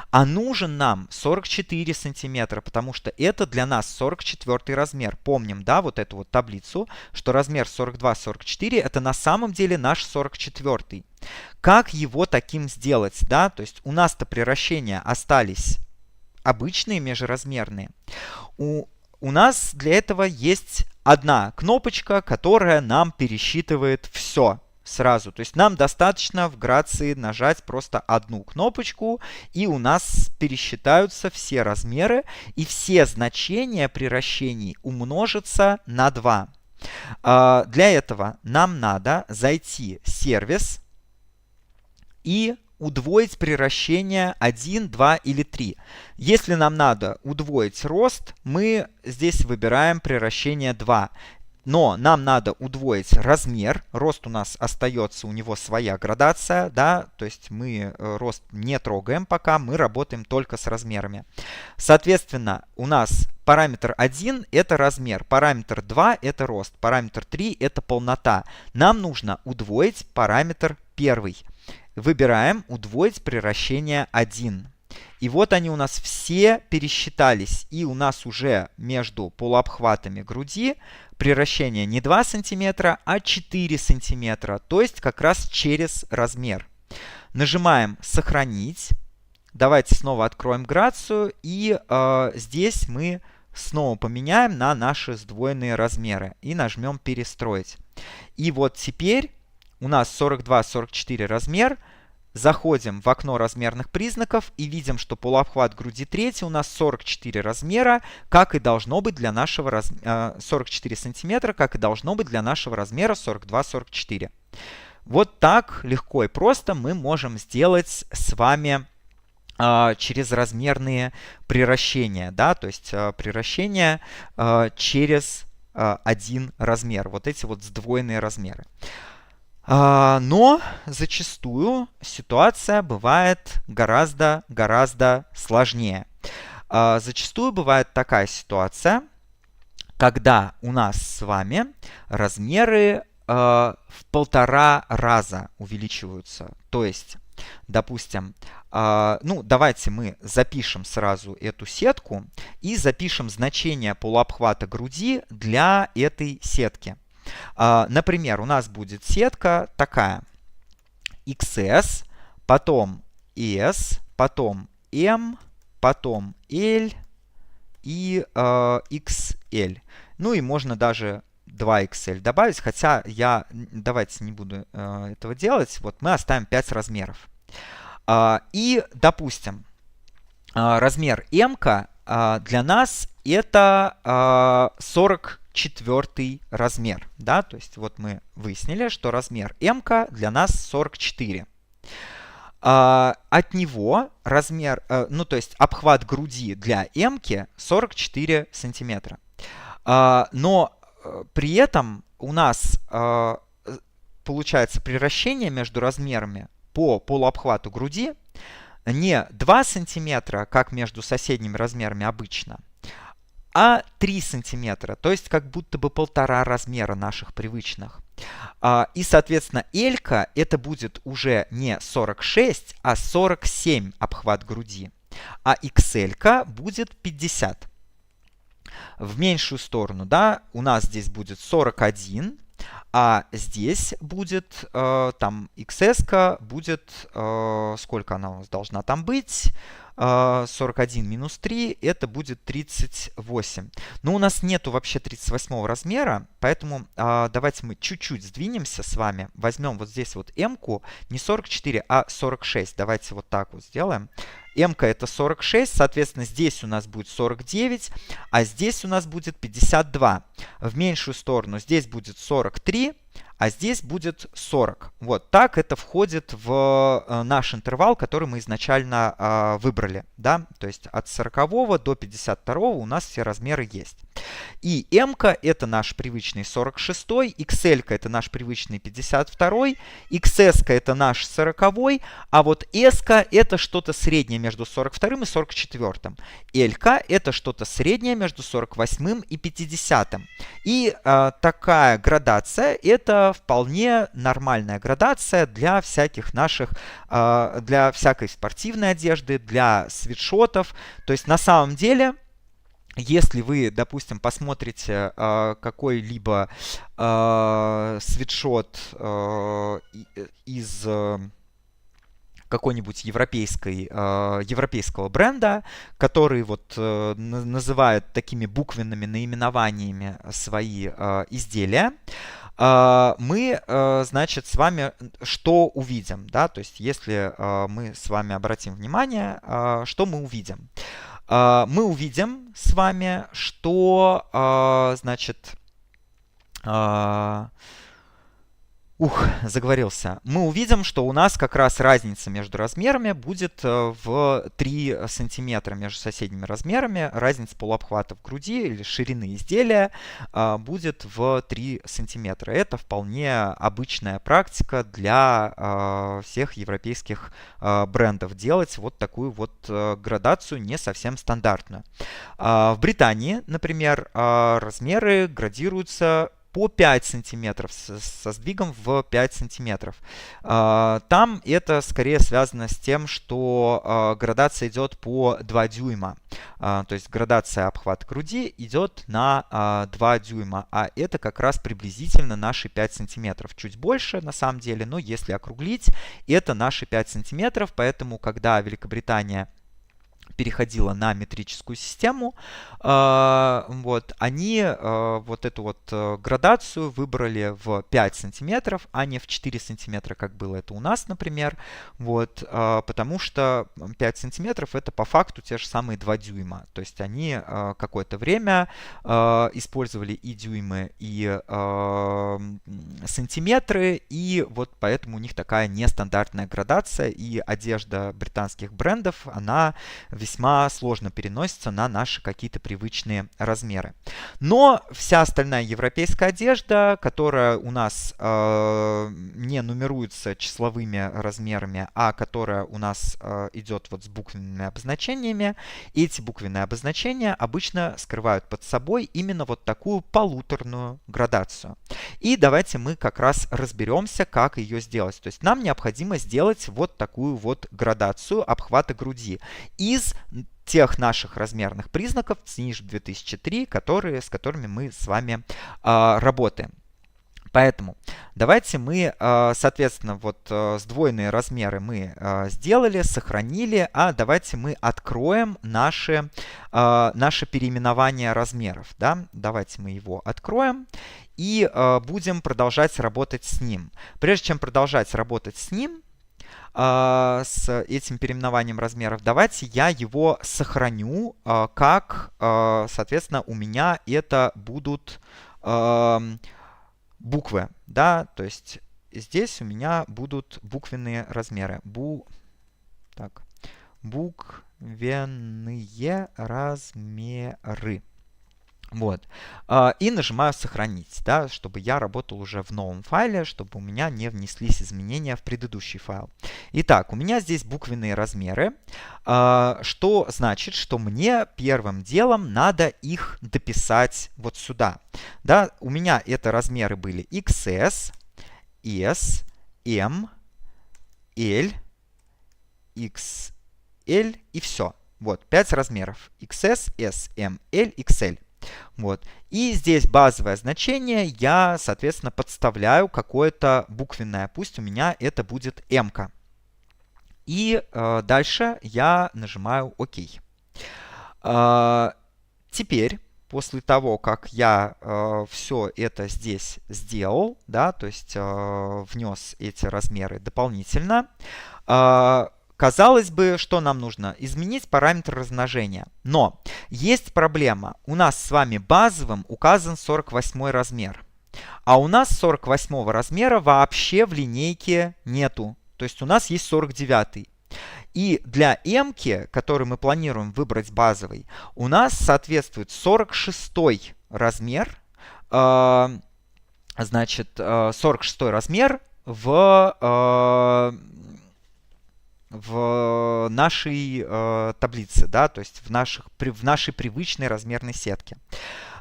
А нужен нам 44 сантиметра, потому что это для нас 44 размер. Помним, да, вот эту вот таблицу, что размер 42-44 это на самом деле наш 44. Как его таким сделать, да? То есть у нас-то приращения остались обычные межразмерные. У нас для этого есть одна кнопочка, которая нам пересчитывает все сразу. То есть нам достаточно в Грации нажать просто одну кнопочку, и у нас пересчитаются все размеры, и все значения приращений умножатся на 2. Для этого нам надо зайти в сервис и удвоить приращение 1, 2 или 3. Если нам надо удвоить рост, мы здесь выбираем приращение 2. Но нам надо удвоить размер. Рост у нас остается, у него своя градация, да, то есть мы рост не трогаем пока, мы работаем только с размерами. Соответственно, у нас параметр 1 это размер, параметр 2 это рост, параметр 3 это полнота. Нам нужно удвоить параметр 1. Выбираем «Удвоить приращение 1». И вот они у нас все пересчитались. И у нас уже между полуобхватами груди приращение не 2 см, а 4 см. То есть как раз через размер. Нажимаем «Сохранить». Давайте снова откроем Грацию. И здесь мы снова поменяем на наши сдвоенные размеры. И нажмем «Перестроить». И вот теперь у нас 42-44 размер. Заходим в окно размерных признаков и видим, что полуобхват груди третий у нас 44 размера, как и должно быть для нашего 44 сантиметра, как и должно быть для нашего размера 42-44. Вот так легко и просто мы можем сделать с вами через размерные приращения, да, то есть приращения через один размер, вот эти вот сдвоенные размеры. Но зачастую ситуация бывает гораздо сложнее. Зачастую бывает такая ситуация, когда у нас с вами размеры в 1,5 раза увеличиваются. То есть, допустим, ну, давайте мы запишем сразу эту сетку и запишем значение полуобхвата груди для этой сетки. Например, у нас будет сетка такая. XS, потом S, потом M, потом L и XL. Ну и можно даже 2XL добавить, хотя давайте не буду этого делать. Вот мы оставим 5 размеров. И, допустим, размер M для нас это 44 44 размер. Да? То есть вот мы выяснили, что размер М для нас 44. От него размер, ну то есть обхват груди для М 44 сантиметра. Но при этом у нас получается приращение между размерами по полуобхвату груди не 2 сантиметра, как между соседними размерами обычно, а 3 сантиметра, то есть как будто бы 1,5 размера наших привычных. И, соответственно, L это будет уже не 46, а 47 обхват груди, а XL будет 50. В меньшую сторону, да, у нас здесь будет 41, а здесь будет, там, XS будет, сколько она у нас должна там быть? 41 минус 3, это будет 38. Но у нас нету вообще 38 размера, поэтому давайте мы чуть-чуть сдвинемся с вами. Возьмем вот здесь вот М-ку, не 44, а 46. Давайте вот так вот сделаем. М-ка это 46, соответственно, здесь у нас будет 49, а здесь у нас будет 52. В меньшую сторону здесь будет 43, а здесь будет 40. Вот так это входит в наш интервал, который мы изначально выбрали. Да? То есть от 40 до 52 у нас все размеры есть. И М-ка это наш привычный 46, XL-ка это наш привычный 52, XS-ка это наш 40, а вот S-ка это что-то среднее между 42 и 44. L-ка это что-то среднее между 48 и 50. И такая градация это вполне нормальная градация для всяких наших, для всякой спортивной одежды, для свитшотов. То есть на самом деле, если вы, допустим, посмотрите какой-либо свитшот из какой-нибудь европейского бренда, который вот называет такими буквенными наименованиями свои изделия, мы, значит, с вами что увидим, да, то есть если мы с вами обратим внимание, что мы увидим? Мы увидим с вами, что, значит, заговорился. Мы увидим, что у нас как раз разница между размерами будет в 3 сантиметра между соседними размерами. Разница полуобхватов груди или ширины изделия будет в 3 сантиметра. Это вполне обычная практика для всех европейских брендов. Делать вот такую вот градацию не совсем стандартную. В Британии, например, размеры градируются по 5 сантиметров, со сдвигом в 5 сантиметров. Там это скорее связано с тем, что градация идет по 2 дюйма. То есть градация обхвата груди идет на 2 дюйма, а это как раз приблизительно наши 5 сантиметров. Чуть больше на самом деле, но если округлить, это наши 5 сантиметров. Поэтому, когда Великобритания переходила на метрическую систему, вот, они вот эту вот градацию выбрали в 5 сантиметров, а не в 4 сантиметра, как было это у нас, например, вот, потому что 5 сантиметров это по факту те же самые 2 дюйма, то есть они какое-то время использовали и дюймы, и сантиметры, и вот поэтому у них такая нестандартная градация, и одежда британских брендов, она весьма сложно переносится на наши какие-то привычные размеры. Но вся остальная европейская одежда, которая у нас не нумеруется числовыми размерами, а которая у нас идет вот с буквенными обозначениями, эти буквенные обозначения обычно скрывают под собой именно вот такую полуторную градацию. И давайте мы как раз разберемся, как ее сделать. То есть нам необходимо сделать вот такую вот градацию обхвата груди из тех наших размерных признаков СНИШ 2003, с которыми мы с вами работаем. Поэтому давайте мы, соответственно, вот сдвоенные размеры мы сделали, сохранили, а давайте мы откроем наше переименование размеров. Да? Давайте мы его откроем и будем продолжать работать с ним. Прежде чем продолжать работать с ним, с этим переименованием размеров, давайте я его сохраню, как, соответственно, у меня это будут буквы, да, то есть здесь у меня будут буквенные размеры. Так, буквенные размеры. Вот. И нажимаю «Сохранить», да, чтобы я работал уже в новом файле, чтобы у меня не внеслись изменения в предыдущий файл. Итак, у меня здесь буквенные размеры, что значит, что мне первым делом надо их дописать вот сюда. Да, у меня это размеры были XS, S, M, L, XL и все. Вот, 5 размеров. XS, S, M, L, XL. Вот. И здесь базовое значение я, соответственно, подставляю какое-то буквенное. Пусть у меня это будет M-ка. И дальше я нажимаю ОК. Теперь, после того, как я все это здесь сделал, да, то есть внес эти размеры дополнительно, казалось бы, что нам нужно? Изменить параметр размножения. Но есть проблема. У нас с вами базовым указан 48 размер. А у нас 48 размера вообще в линейке нету. То есть у нас есть 49. И для M-ки, который мы планируем выбрать базовый, у нас соответствует 46 размер. Значит, 46 размер в нашей таблице, да, то есть в нашей привычной размерной сетке.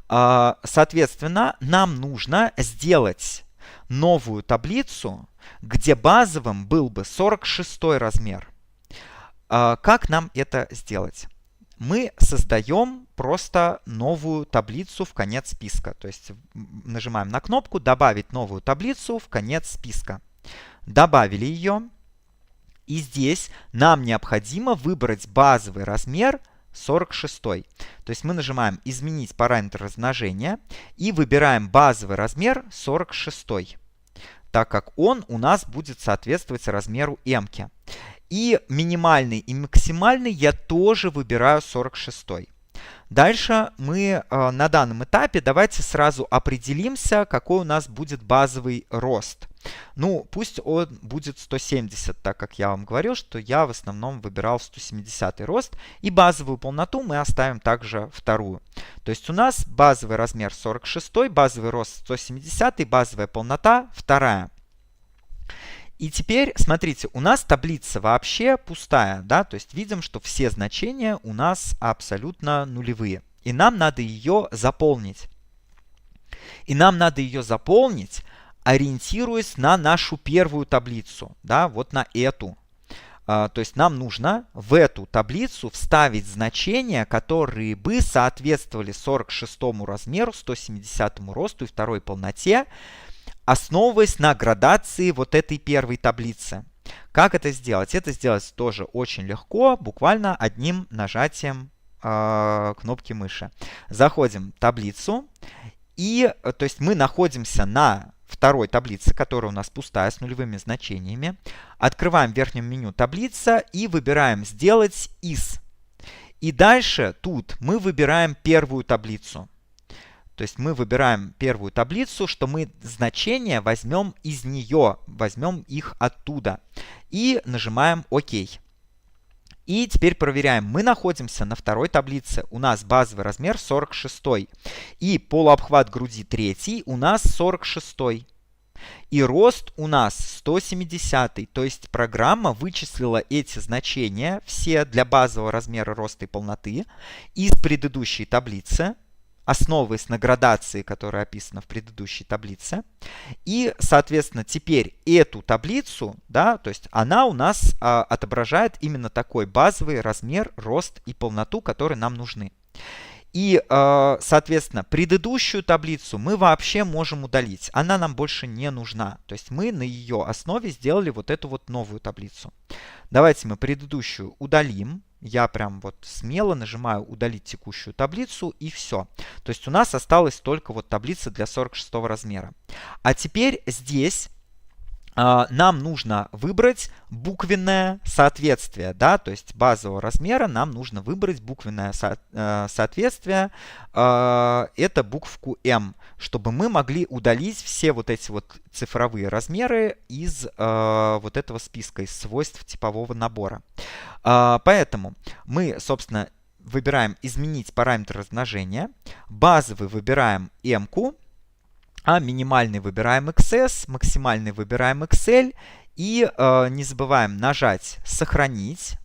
Соответственно, нам нужно сделать новую таблицу, где базовым был бы 46 размер. Как нам это сделать? Мы создаем просто новую таблицу в конец списка. То есть нажимаем на кнопку «Добавить новую таблицу в конец списка». Добавили ее. И здесь нам необходимо выбрать базовый размер 46. То есть мы нажимаем «Изменить параметр размножения» и выбираем базовый размер 46, так как он у нас будет соответствовать размеру M-ки. И минимальный и максимальный я тоже выбираю 46. Дальше мы на данном этапе давайте сразу определимся, какой у нас будет базовый рост. Ну, пусть он будет 170, так как я вам говорил, что я в основном выбирал 170 рост. И базовую полноту мы оставим также вторую. То есть у нас базовый размер 46, базовый рост 170, базовая полнота вторая. И теперь, смотрите, у нас таблица вообще пустая, да, то есть видим, что все значения у нас абсолютно нулевые. И нам надо ее заполнить. И нам надо ее заполнить, ориентируясь на нашу первую таблицу, да, вот на эту. То есть нам нужно в эту таблицу вставить значения, которые бы соответствовали 46 размеру, 170 росту и второй полноте, основываясь на градации вот этой первой таблицы. Как это сделать? Это сделать тоже очень легко, буквально одним нажатием кнопки мыши. Заходим в таблицу, и то есть мы находимся на второй таблице, которая у нас пустая, с нулевыми значениями. Открываем в верхнем меню таблица и выбираем «Сделать из». И дальше тут мы выбираем первую таблицу. То есть мы выбираем первую таблицу, что мы значения возьмем из нее, возьмем их оттуда. И нажимаем ОК. И теперь проверяем. Мы находимся на второй таблице. У нас базовый размер 46. И полуобхват груди 3 у нас 46. И рост у нас 170. То есть программа вычислила эти значения все для базового размера роста и полноты из предыдущей таблицы, основываясь на градации, которая описана в предыдущей таблице. И, соответственно, теперь эту таблицу, да, то есть она у нас отображает именно такой базовый размер, рост и полноту, которые нам нужны. И, соответственно, предыдущую таблицу мы вообще можем удалить. Она нам больше не нужна. То есть мы на ее основе сделали вот эту вот новую таблицу. Давайте мы предыдущую удалим. Я прям вот смело нажимаю «Удалить текущую таблицу» и все. То есть у нас осталась только вот таблица для 46 размера. А теперь здесь нам нужно выбрать буквенное соответствие, да, то есть базового размера нам нужно выбрать буквенное соответствие, это букву M, чтобы мы могли удалить все вот эти вот цифровые размеры из вот этого списка, из свойств типового набора. Поэтому мы, собственно, выбираем «Изменить параметр размножения», базовый выбираем M-ку, а минимальный выбираем XS, максимальный выбираем XL. И не забываем нажать «Сохранить».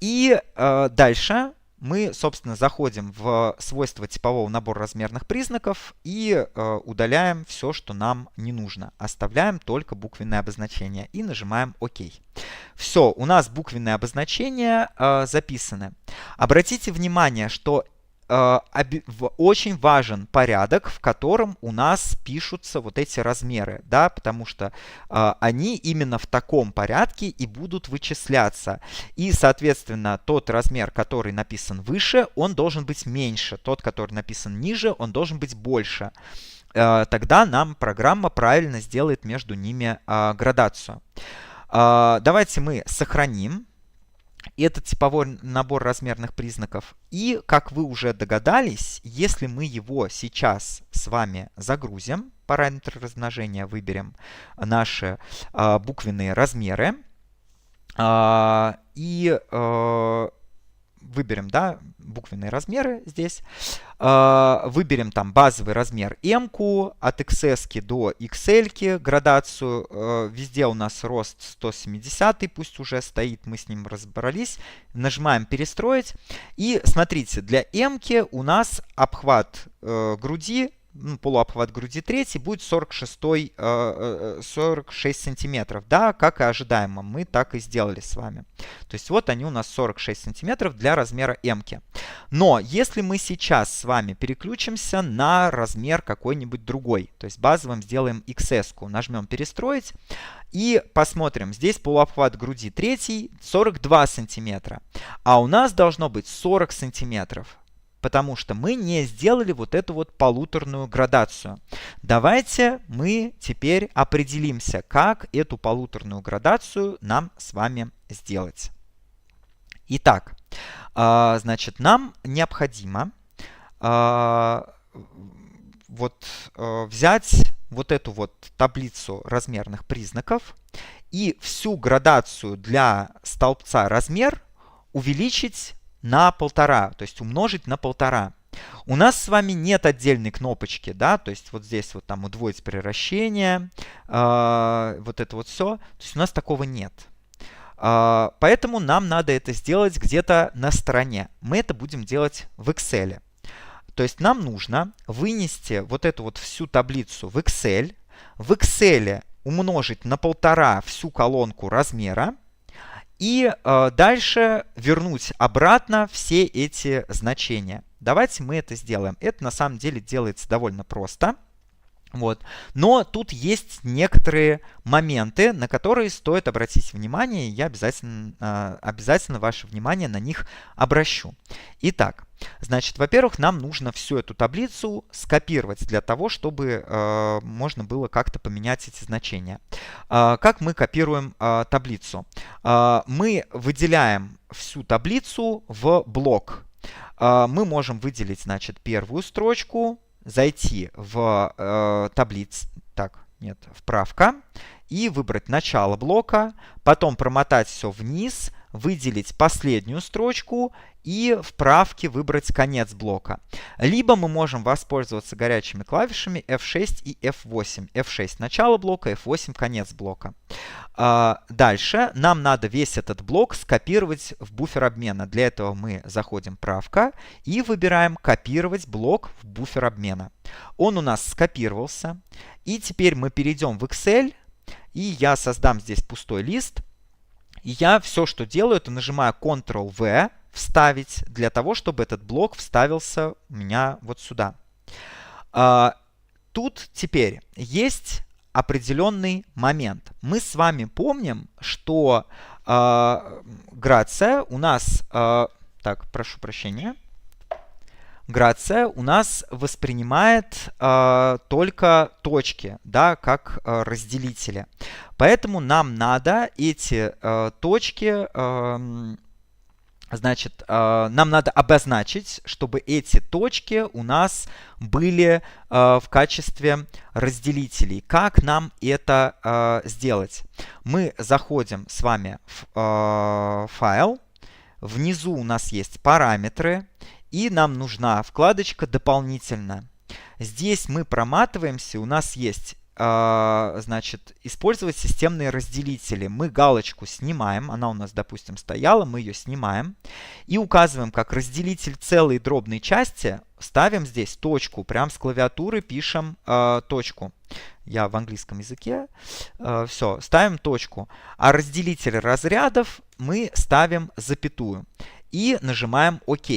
И дальше мы, собственно, заходим в свойства типового набора размерных признаков и удаляем все, что нам не нужно. Оставляем только буквенное обозначение и нажимаем «Ок». Все, у нас буквенные обозначения записаны. Обратите внимание, что очень важен порядок, в котором у нас пишутся вот эти размеры, да, потому что они именно в таком порядке и будут вычисляться. И, соответственно, тот размер, который написан выше, он должен быть меньше. Тот, который написан ниже, он должен быть больше. Тогда нам программа правильно сделает между ними градацию. Давайте мы сохраним этот типовой набор размерных признаков. И, как вы уже догадались, если мы его сейчас с вами загрузим, параметр размножения, выберем наши буквенные размеры и выберем, да, буквенные размеры здесь, выберем там базовый размер M-ку, от XS до XL, градацию, везде у нас рост 170, пусть уже стоит, мы с ним разобрались, нажимаем «Перестроить», и смотрите, для M-ки у нас обхват груди, полуобхват груди 3 будет 46 сантиметров, да, как и ожидаемо, мы так и сделали с вами. То есть вот они у нас 46 сантиметров для размера M-ки. Но если мы сейчас с вами переключимся на размер какой-нибудь другой, то есть базовым сделаем XS-ку, нажмем «Перестроить» и посмотрим, здесь полуобхват груди 3 42 сантиметра, а у нас должно быть 40 сантиметров. Потому что мы не сделали вот эту вот полуторную градацию. Давайте мы теперь определимся, как эту полуторную градацию нам с вами сделать. Итак, значит, нам необходимо взять вот эту вот таблицу размерных признаков и всю градацию для столбца размер увеличить на 1,5, то есть умножить на 1,5. У нас с вами нет отдельной кнопочки, да, то есть вот здесь вот там удвоить превращение, вот это вот все, то есть у нас такого нет. Поэтому нам надо это сделать где-то на стороне. Мы это будем делать в Excel. То есть нам нужно вынести вот эту вот всю таблицу в Excel, умножить на 1,5 всю колонку размера, и дальше вернуть обратно все эти значения. Давайте мы это сделаем. Это на самом деле делается довольно просто. Вот. Но тут есть некоторые моменты, на которые стоит обратить внимание, и я обязательно ваше внимание на них обращу. Итак, значит, во-первых, нам нужно всю эту таблицу скопировать для того, чтобы можно было как-то поменять эти значения. Как мы копируем таблицу? Мы выделяем всю таблицу в блок. Мы можем выделить, значит, первую строчку, зайти в вправка и выбрать начало блока, потом промотать все вниз, выделить последнюю строчку и в правке выбрать конец блока. Либо мы можем воспользоваться горячими клавишами F6 и F8. F6 начало блока, F8 конец блока. Дальше нам надо весь этот блок скопировать в буфер обмена. Для этого мы заходим правка и выбираем «Копировать блок в буфер обмена». Он у нас скопировался. И теперь мы перейдем в Excel, и я создам здесь пустой лист. И я все, что делаю, это нажимаю Ctrl-V, вставить, для того, чтобы этот блок вставился у меня вот сюда. Тут теперь есть определенный момент. Мы с вами помним, что грация у нас... прошу прощения. Грация у нас воспринимает только точки, да, как разделители. Поэтому нам надо эти точки, значит, нам надо обозначить, чтобы эти точки у нас были в качестве разделителей. Как нам это сделать? Мы заходим с вами в файл. Внизу у нас есть параметры. И нам нужна вкладочка «Дополнительно». Здесь мы проматываемся, у нас есть, значит, использовать системные разделители. Мы галочку снимаем, она у нас, допустим, стояла, мы ее снимаем. И указываем как разделитель целой дробной части, ставим здесь точку, прям с клавиатуры пишем точку. Я в английском языке. Все, ставим точку. А разделитель разрядов мы ставим запятую. И нажимаем «Ок».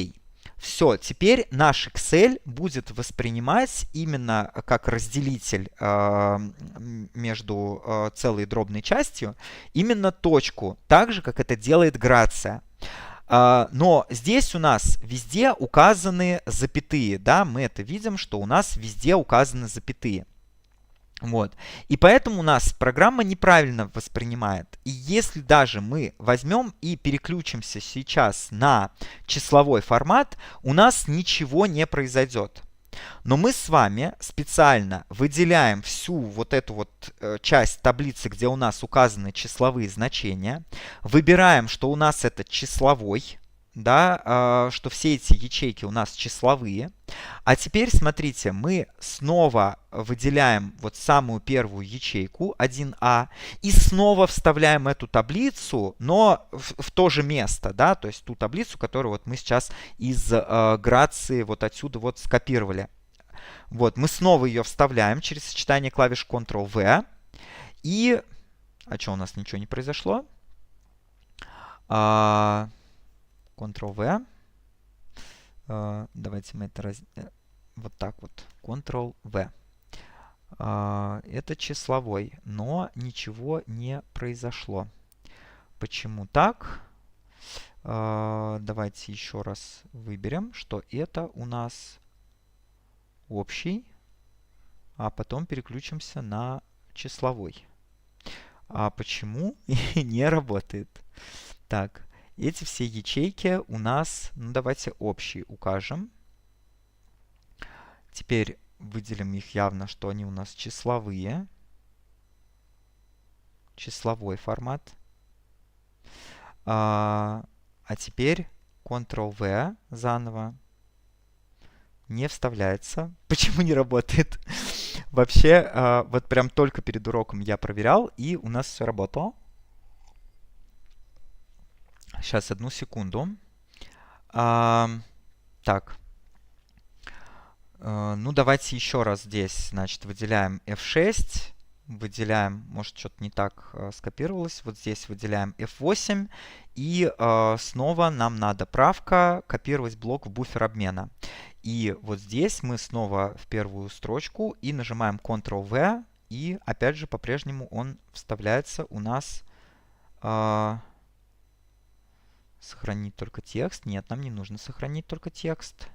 Все, теперь наш Excel будет воспринимать именно как разделитель между целой и дробной частью именно точку, так же, как это делает Грация. Но здесь у нас везде указаны запятые, да, мы это видим, что у нас везде указаны запятые. Вот. И поэтому у нас программа неправильно воспринимает. И если даже мы возьмем и переключимся сейчас на числовой формат, у нас ничего не произойдет. Но мы с вами специально выделяем всю вот эту вот часть таблицы, где у нас указаны числовые значения, выбираем, что у нас это числовой, да, что все эти ячейки у нас числовые. А теперь, смотрите, мы снова выделяем вот самую первую ячейку 1А и снова вставляем эту таблицу, но в то же место, да, то есть ту таблицу, которую вот мы сейчас из Грации вот отсюда вот скопировали. Вот, мы снова ее вставляем через сочетание клавиш Ctrl-V. И... А что, у нас ничего не произошло? Ctrl-V. Давайте мы это вот так вот. Ctrl-V. Это числовой, но ничего не произошло. Почему так? Давайте еще раз выберем, что это у нас общий, а потом переключимся на числовой. А почему не работает? Так. Эти все ячейки у нас, ну давайте общий укажем. Теперь выделим их явно, что они у нас числовые. Числовой формат. А теперь Ctrl-V заново. Не вставляется. Почему не работает? Вообще, вот прям только перед уроком я проверял, и у нас все работало. Сейчас, одну секунду. Так. Ну, давайте еще раз здесь, значит, выделяем F6. Выделяем, может, что-то не так скопировалось. Вот здесь выделяем F8. И снова нам надо правка копировать блок в буфер обмена. И вот здесь мы снова в первую строчку и нажимаем Ctrl-V. И опять же, по-прежнему он вставляется у нас... Сохранить только текст. Нет, нам не нужно сохранить только текст.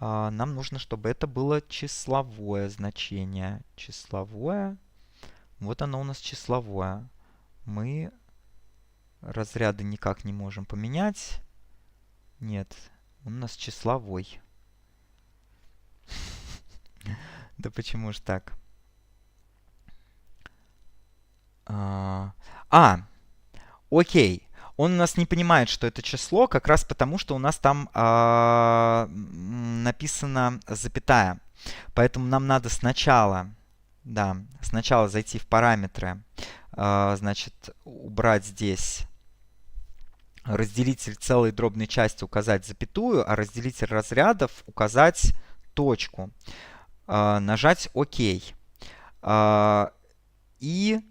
Нам нужно, чтобы это было числовое значение. Числовое. Вот оно у нас числовое. Мы разряды никак не можем поменять. Нет, он у нас числовой. Да почему же так? Окей. Он у нас не понимает, что это число, как раз потому, что у нас там написана запятая. Поэтому нам надо сначала зайти в параметры, значит, убрать здесь разделитель целой дробной части, указать запятую, а разделитель разрядов указать точку. Нажать ОК. И...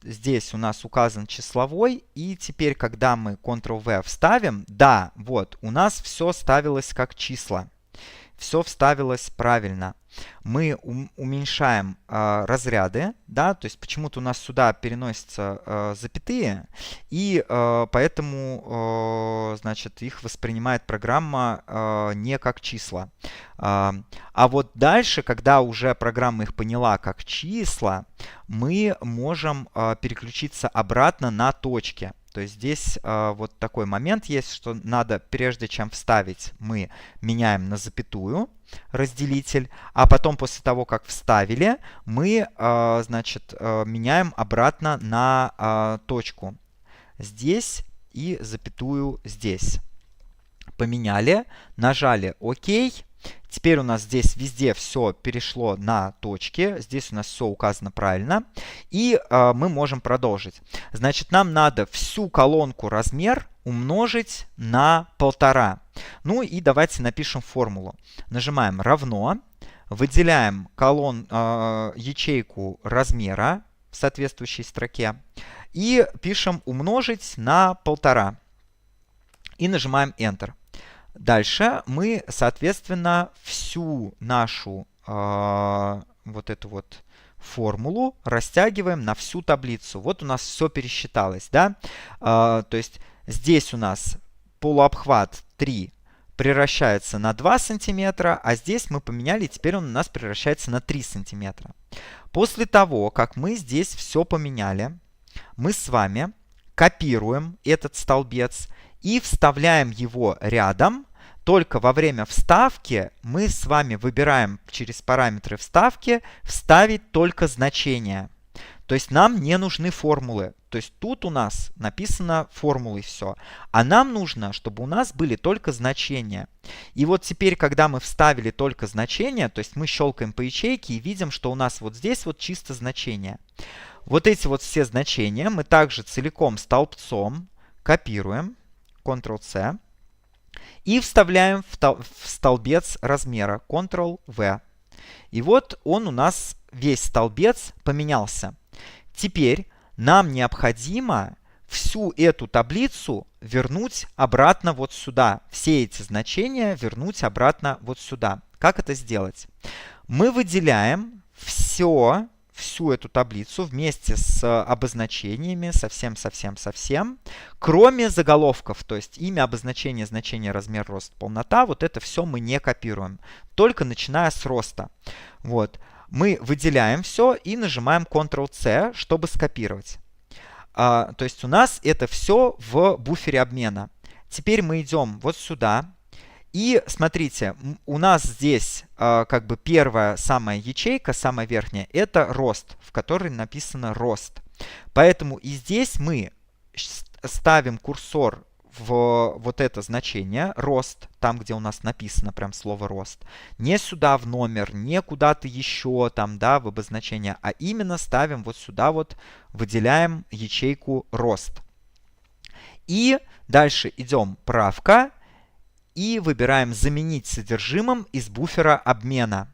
Здесь у нас указан числовой, и теперь, когда мы Ctrl-V вставим, да, вот, у нас все ставилось как числа. все вставилось правильно. Мы уменьшаем разряды, да, то есть почему-то у нас сюда переносятся запятые, и поэтому, значит, их воспринимает программа не как числа. А вот дальше, когда уже программа их поняла как числа, мы можем переключиться обратно на точки. То есть здесь вот такой момент есть, что надо, прежде чем вставить, мы меняем на запятую разделитель, а потом после того, как вставили, мы, значит, меняем обратно на точку здесь и запятую здесь. Поменяли, нажали ОК. Теперь у нас здесь везде все перешло на точки. Здесь у нас все указано правильно. И мы можем продолжить. Значит, нам надо всю колонку размер умножить на 1,5. Ну и давайте напишем формулу. Нажимаем равно. Выделяем ячейку размера в соответствующей строке. И пишем умножить на 1,5. И нажимаем Enter. Дальше мы, соответственно, всю нашу вот эту вот формулу растягиваем на всю таблицу. Вот у нас все пересчиталось, да? То есть здесь у нас полуобхват 3 превращается на 2 сантиметра, а здесь мы поменяли, теперь он у нас превращается на 3 сантиметра. После того, как мы здесь все поменяли, мы с вами копируем этот столбец и вставляем его рядом. Только во время вставки мы с вами выбираем через параметры вставки вставить только значения. То есть нам не нужны формулы. То есть тут у нас написано формулы все. А нам нужно, чтобы у нас были только значения. И вот теперь, когда мы вставили только значения, то есть мы щелкаем по ячейке и видим, что у нас вот здесь вот чисто значения. Вот эти вот все значения мы также целиком столбцом копируем. Ctrl-C. И вставляем в столбец размера. Ctrl-V. И вот он у нас, весь столбец, поменялся. Теперь нам необходимо всю эту таблицу вернуть обратно вот сюда. Все эти значения вернуть обратно вот сюда. Как это сделать? Мы выделяем всю эту таблицу вместе с обозначениями, совсем, кроме заголовков, то есть имя, обозначение, значение, размер, рост, полнота, вот это все мы не копируем, только начиная с роста. Вот. Мы выделяем все и нажимаем Ctrl-C, чтобы скопировать. То есть у нас это все в буфере обмена. Теперь мы идем вот сюда. И смотрите, у нас здесь как бы первая самая ячейка, самая верхняя, это рост, в которой написано рост. Поэтому и здесь мы ставим курсор в вот это значение, рост, там, где у нас написано прям слово рост. Не сюда в номер, не куда-то еще там, да, в обозначение, а именно ставим вот сюда вот, выделяем ячейку рост. И дальше идем правка. И выбираем «Заменить содержимым из буфера обмена».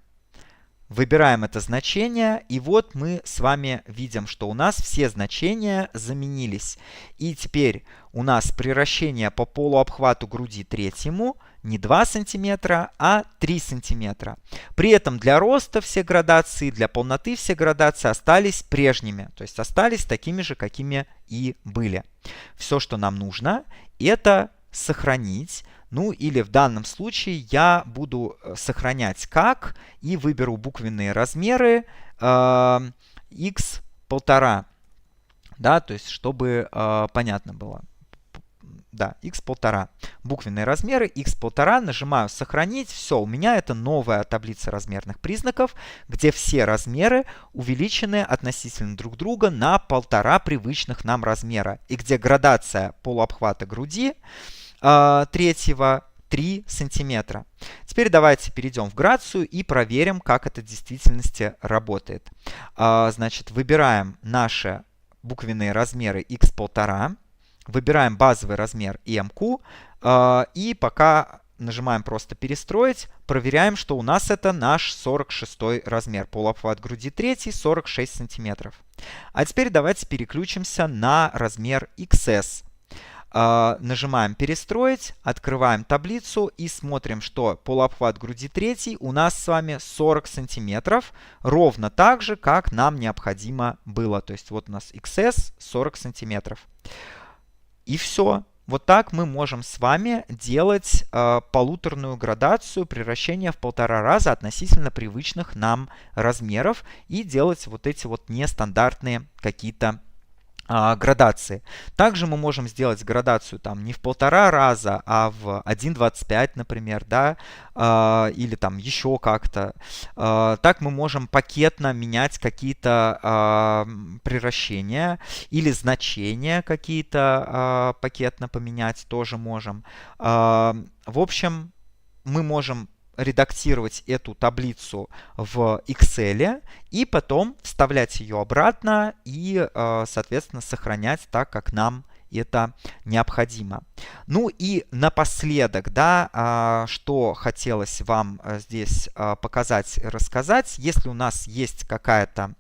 Выбираем это значение, и вот мы с вами видим, что у нас все значения заменились. И теперь у нас превращение по полуобхвату груди третьему не 2 см, а 3 см. При этом для роста все градации, для полноты все градации остались прежними, то есть остались такими же, какими и были. Все, что нам нужно, это сохранить. Ну или в данном случае я буду сохранять как и выберу буквенные размеры x1,5. Да, то есть чтобы понятно было. Да, x1,5. Буквенные размеры x1,5. Нажимаю сохранить. Все, у меня это новая таблица размерных признаков, где все размеры увеличены относительно друг друга на 1,5 привычных нам размера. И где градация полуобхвата груди третьего 3 сантиметра. Теперь давайте перейдем в грацию и проверим, как это в действительности работает. Значит, выбираем наши буквенные размеры x1,5, выбираем базовый размер EMQ, и пока нажимаем просто перестроить, проверяем, что у нас это наш 46 размер. Полуобхват груди 3, 46 сантиметров. А теперь давайте переключимся на размер XS. Нажимаем «Перестроить», открываем таблицу и смотрим, что полуобхват груди третий у нас с вами 40 сантиметров, ровно так же, как нам необходимо было. То есть вот у нас XS 40 сантиметров. И все. Вот так мы можем с вами делать полуторную градацию превращения в 1,5 раза относительно привычных нам размеров и делать вот эти вот нестандартные какие-то градации. Также мы можем сделать градацию там не в 1,5 раза, а в 1,25, например, да, или там еще как-то. Так мы можем пакетно менять какие-то превращения или значения какие-то пакетно поменять тоже можем. В общем, мы можем редактировать эту таблицу в Excel и потом вставлять ее обратно и, соответственно, сохранять так, как нам это необходимо. Ну и напоследок, да, что хотелось вам здесь показать и рассказать. Если у нас есть какая-то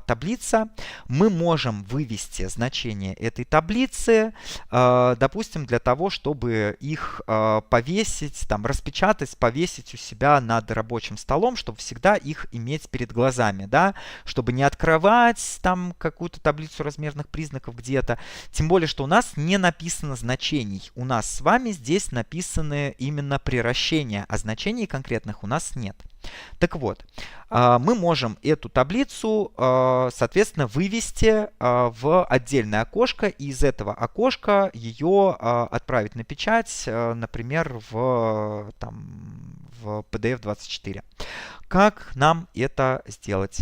таблица, мы можем вывести значение этой таблицы, допустим, для того, чтобы их повесить, там, распечатать, повесить у себя над рабочим столом, чтобы всегда их иметь перед глазами, да, чтобы не открывать там какую-то таблицу размерных признаков где-то. Тем более, что у нас не написано значений. У нас с вами здесь написаны именно приращения, а значений конкретных у нас нет. Так вот, мы можем эту таблицу, соответственно, вывести в отдельное окошко, и из этого окошка ее отправить на печать, например, в PDF-24. Как нам это сделать?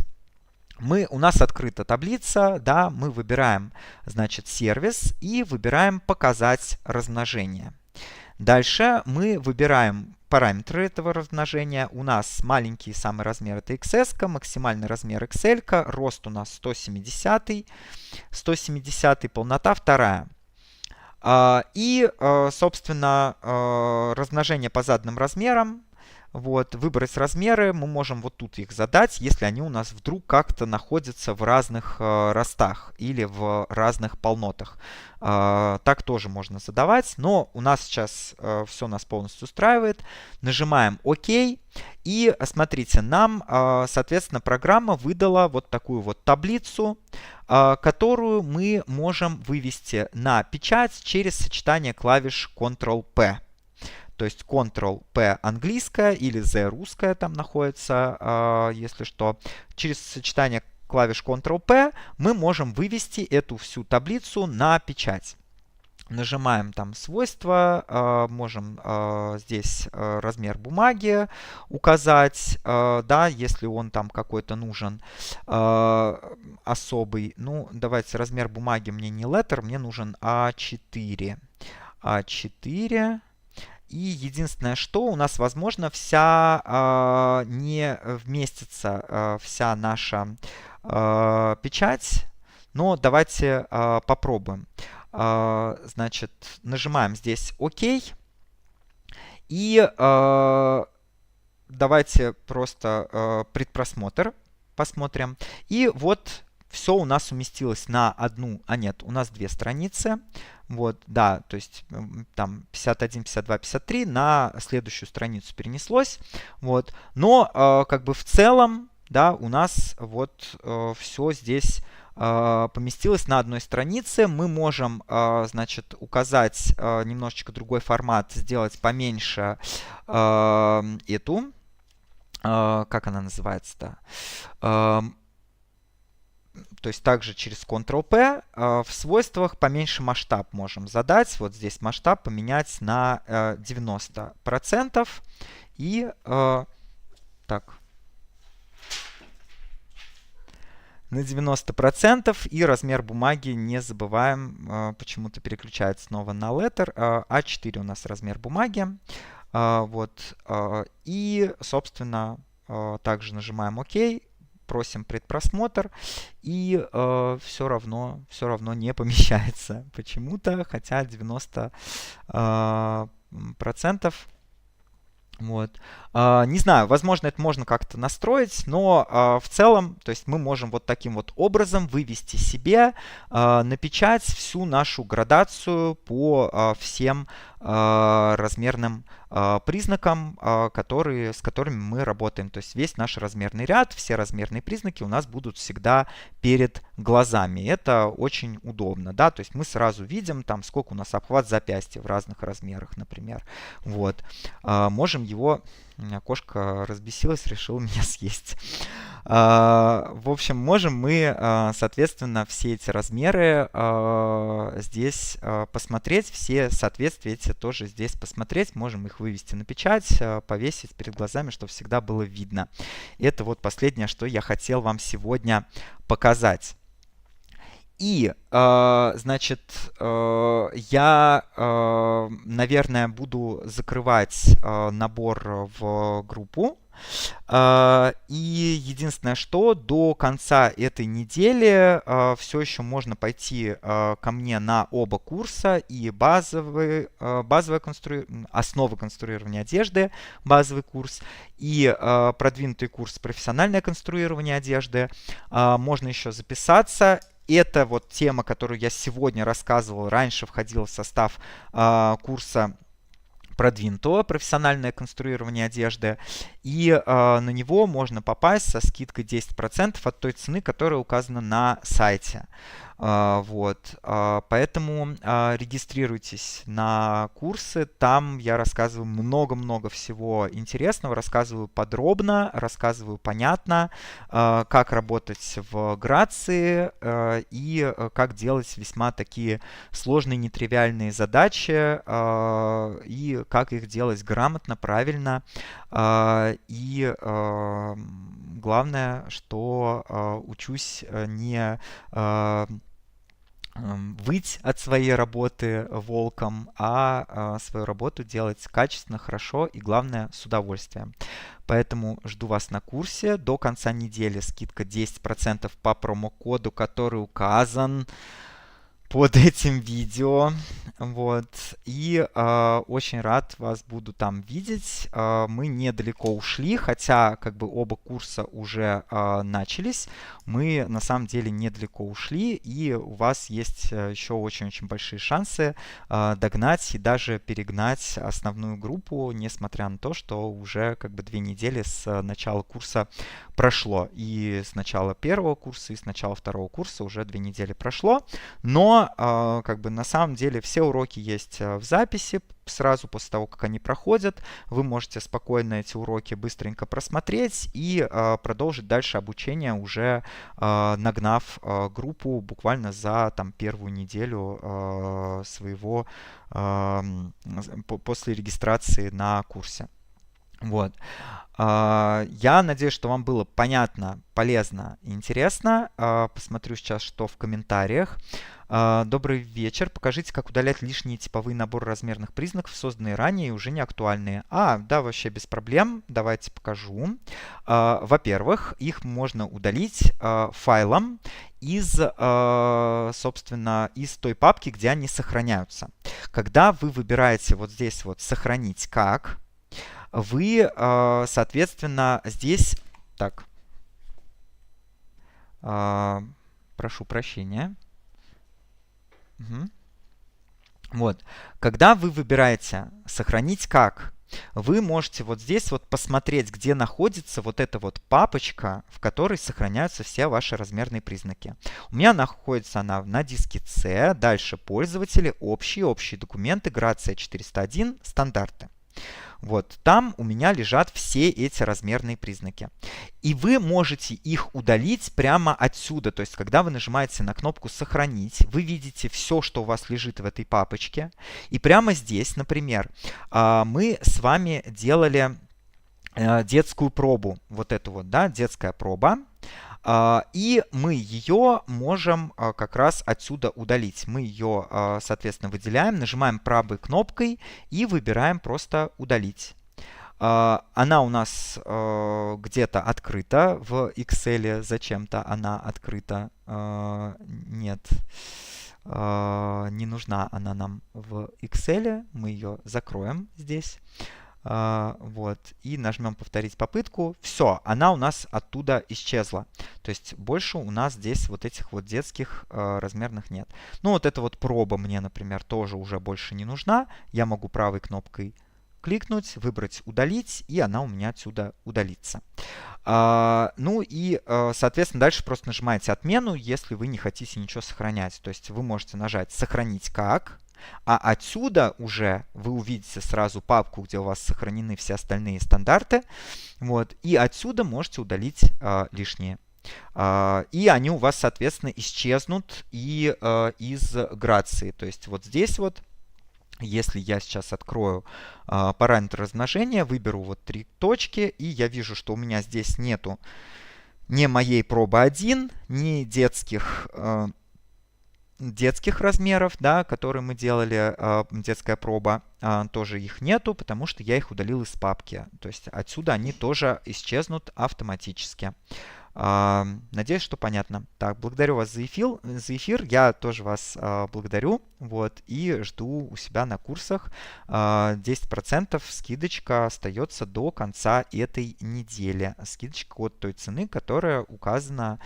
У нас открыта таблица, да, мы выбираем, значит, сервис и выбираем «Показать размножение». Дальше мы выбираем параметры этого размножения. У нас маленький самый размер — это XS, максимальный размер XL, рост у нас 170, 170, полнота 2. И, собственно, размножение по заданным размерам. Вот, выбрать размеры, мы можем вот тут их задать, если они у нас вдруг как-то находятся в разных ростах или в разных полнотах. Так тоже можно задавать, но у нас сейчас все нас полностью устраивает. Нажимаем ОК, и смотрите, нам, соответственно, программа выдала вот такую вот таблицу, которую мы можем вывести на печать через сочетание клавиш Ctrl-P. То есть Ctrl-P английская или Z русская там находится, если что. Через сочетание клавиш Ctrl-P мы можем вывести эту всю таблицу на печать. Нажимаем там свойства, можем здесь размер бумаги указать, да, если он там какой-то нужен особый. Ну, давайте, размер бумаги мне не letter, мне нужен А4. А4. И единственное, что у нас, возможно, не вместится вся наша печать, но давайте попробуем. Значит, нажимаем здесь ОК. И давайте просто предпросмотр посмотрим. И вот все у нас уместилось на одну, нет, у нас две страницы. Вот, да, то есть там 51, 52, 53 на следующую страницу перенеслось. Вот, но как бы в целом, да, у нас вот все здесь поместилось на одной странице. Мы можем, значит, указать немножечко другой формат, сделать поменьше эту, как она называется-то? То есть также через Ctrl-P в свойствах поменьше масштаб можем задать. Вот здесь масштаб поменять на 90%. И так, на 90%. И размер бумаги не забываем, почему-то переключает снова на letter. А4 у нас размер бумаги. Вот. И, собственно, также нажимаем ОК. Просим предпросмотр, и все равно не помещается почему-то, хотя 90% Вот. Не знаю, возможно, это можно как-то настроить, но в целом, то есть мы можем вот таким вот образом вывести себе на печать всю нашу градацию по всем размерным признакам, с которыми мы работаем. То есть весь наш размерный ряд, все размерные признаки у нас будут всегда перед глазами. Это очень удобно, да, то есть мы сразу видим, там, сколько у нас обхват запястья в разных размерах, например. Вот. Можем его... У меня кошка разбесилась, решила меня съесть. В общем, можем мы, соответственно, все эти размеры здесь посмотреть, все соответствия эти тоже здесь посмотреть. Можем их вывести на печать, повесить перед глазами, чтобы всегда было видно. Это вот последнее, что я хотел вам сегодня показать. И, значит, я, наверное, буду закрывать набор в группу. И единственное, что до конца этой недели все еще можно пойти ко мне на оба курса, и основы конструирования одежды, базовый курс, и продвинутый курс профессиональное конструирование одежды. Можно еще записаться. Это вот тема, которую я сегодня рассказывал, раньше входила в состав курса продвинутого профессиональное конструирование одежды, и на него можно попасть со скидкой 10% от той цены, которая указана на сайте. Вот, поэтому регистрируйтесь на курсы, там я рассказываю много-много всего интересного, рассказываю подробно, рассказываю понятно, как работать в грации и как делать весьма такие сложные, нетривиальные задачи, и как их делать грамотно, правильно, и главное, что учусь не выть от своей работы волком, а свою работу делать качественно, хорошо и, главное, с удовольствием. Поэтому жду вас на курсе. До конца недели скидка 10% по промокоду, который указан под этим видео. Вот. И очень рад вас буду там видеть. Мы недалеко ушли, хотя как бы оба курса уже начались. Мы на самом деле недалеко ушли, и у вас есть еще очень-очень большие шансы догнать и даже перегнать основную группу, несмотря на то, что уже как бы 2 недели с начала курса прошло. И с начала первого курса, и с начала второго курса уже 2 недели прошло. Но как бы на самом деле все уроки есть в записи сразу после того, как они проходят. Вы можете спокойно эти уроки быстренько просмотреть и продолжить дальше обучение, уже нагнав группу буквально за там первую неделю своего после регистрации на курсе. Вот. Я надеюсь, что вам было понятно, полезно и интересно. Посмотрю сейчас, что в комментариях. Добрый вечер. Покажите, как удалять лишние типовые наборы размерных признаков, созданные ранее и уже не актуальные. Да, вообще без проблем. Давайте покажу. Во-первых, их можно удалить файлом из, собственно, из той папки, где они сохраняются. Когда вы выбираете вот здесь вот «Сохранить как», вы, соответственно, здесь... Так. Прошу прощения. Угу. Вот. Когда вы выбираете «Сохранить как», вы можете вот здесь вот посмотреть, где находится вот эта вот папочка, в которой сохраняются все ваши размерные признаки. У меня находится она на диске C, дальше пользователи, общие документы, Грация 401, стандарты. Вот, там у меня лежат все эти размерные признаки. И вы можете их удалить прямо отсюда. То есть, когда вы нажимаете на кнопку «Сохранить», вы видите все, что у вас лежит в этой папочке. И прямо здесь, например, мы с вами делали детскую пробу. Вот эту вот, да, детская проба. И мы ее можем как раз отсюда удалить. Мы ее, соответственно, выделяем, нажимаем правой кнопкой и выбираем просто «Удалить». Она у нас где-то открыта в Excel. Зачем-то она открыта. Нет, не нужна она нам в Excel. Мы ее закроем здесь. Вот, и нажмем повторить попытку. Все, она у нас оттуда исчезла. То есть больше у нас здесь вот этих вот детских размерных нет. Ну, вот эта вот проба мне, например, тоже уже больше не нужна. Я могу правой кнопкой кликнуть, выбрать «Удалить», и она у меня отсюда удалится. Ну и, соответственно, дальше просто нажимаете «Отмену», если вы не хотите ничего сохранять. То есть вы можете нажать «Сохранить как», а отсюда уже вы увидите сразу папку, где у вас сохранены все остальные стандарты. Вот, и отсюда можете удалить лишние. И они у вас, соответственно, исчезнут и из грации. То есть вот здесь вот, если я сейчас открою параметр размножения, выберу вот 3 точки, и я вижу, что у меня здесь нету ни моей пробы 1, ни детских размеров, да, которые мы делали, детская проба, тоже их нету, потому что я их удалил из папки. То есть отсюда они тоже исчезнут автоматически. Надеюсь, что понятно. Так, благодарю вас за эфир. Я тоже вас благодарю. Вот, и жду у себя на курсах. 10% скидочка остается до конца этой недели. Скидочка от той цены, которая указана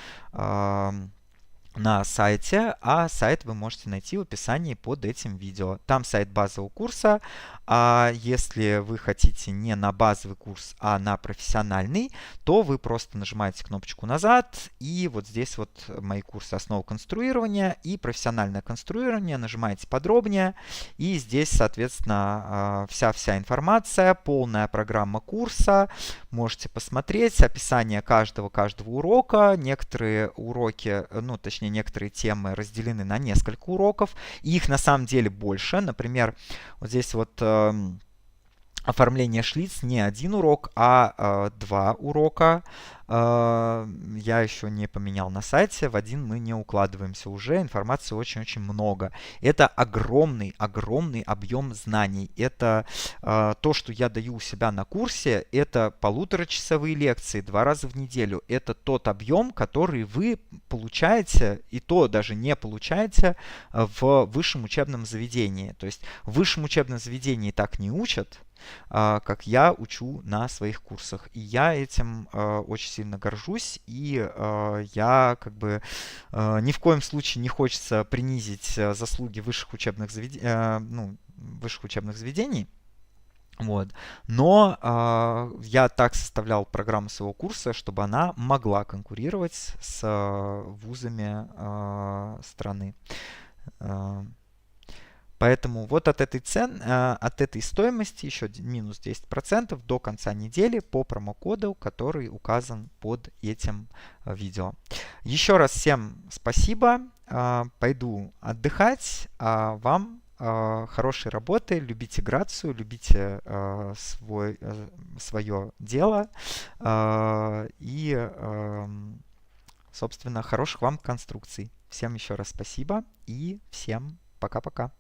на сайте, а сайт вы можете найти в описании под этим видео. Там сайт базового курса, а если вы хотите не на базовый курс, а на профессиональный, то вы просто нажимаете кнопочку назад, и вот здесь вот мои курсы «Основы конструирования» и «Профессиональное конструирование», нажимаете подробнее, и здесь, соответственно, вся информация, полная программа курса, можете посмотреть, описание каждого урока, некоторые уроки, ну, точнее, некоторые темы разделены на несколько уроков, и их на самом деле больше. Например, вот здесь вот оформление шлиц не один урок, а 2 урока. Я еще не поменял на сайте. В один мы не укладываемся уже. Информации очень-очень много. Это огромный объем знаний. Это то, что я даю у себя на курсе. Это 1,5-часовые лекции 2 раза в неделю. Это тот объем, который вы получаете, и то даже не получаете в высшем учебном заведении. То есть в высшем учебном заведении так не учат, как я учу на своих курсах. И я этим очень сильно горжусь, и я как бы ни в коем случае не хочется принизить заслуги высших учебных заведений. Вот. Но я так составлял программу своего курса, чтобы она могла конкурировать с вузами страны. Поэтому вот от этой стоимости еще минус 10% до конца недели по промокоду, который указан под этим видео. Еще раз всем спасибо. Пойду отдыхать. А вам хорошей работы, любите грацию, любите свое дело. И, собственно, хороших вам конструкций. Всем еще раз спасибо и всем пока-пока.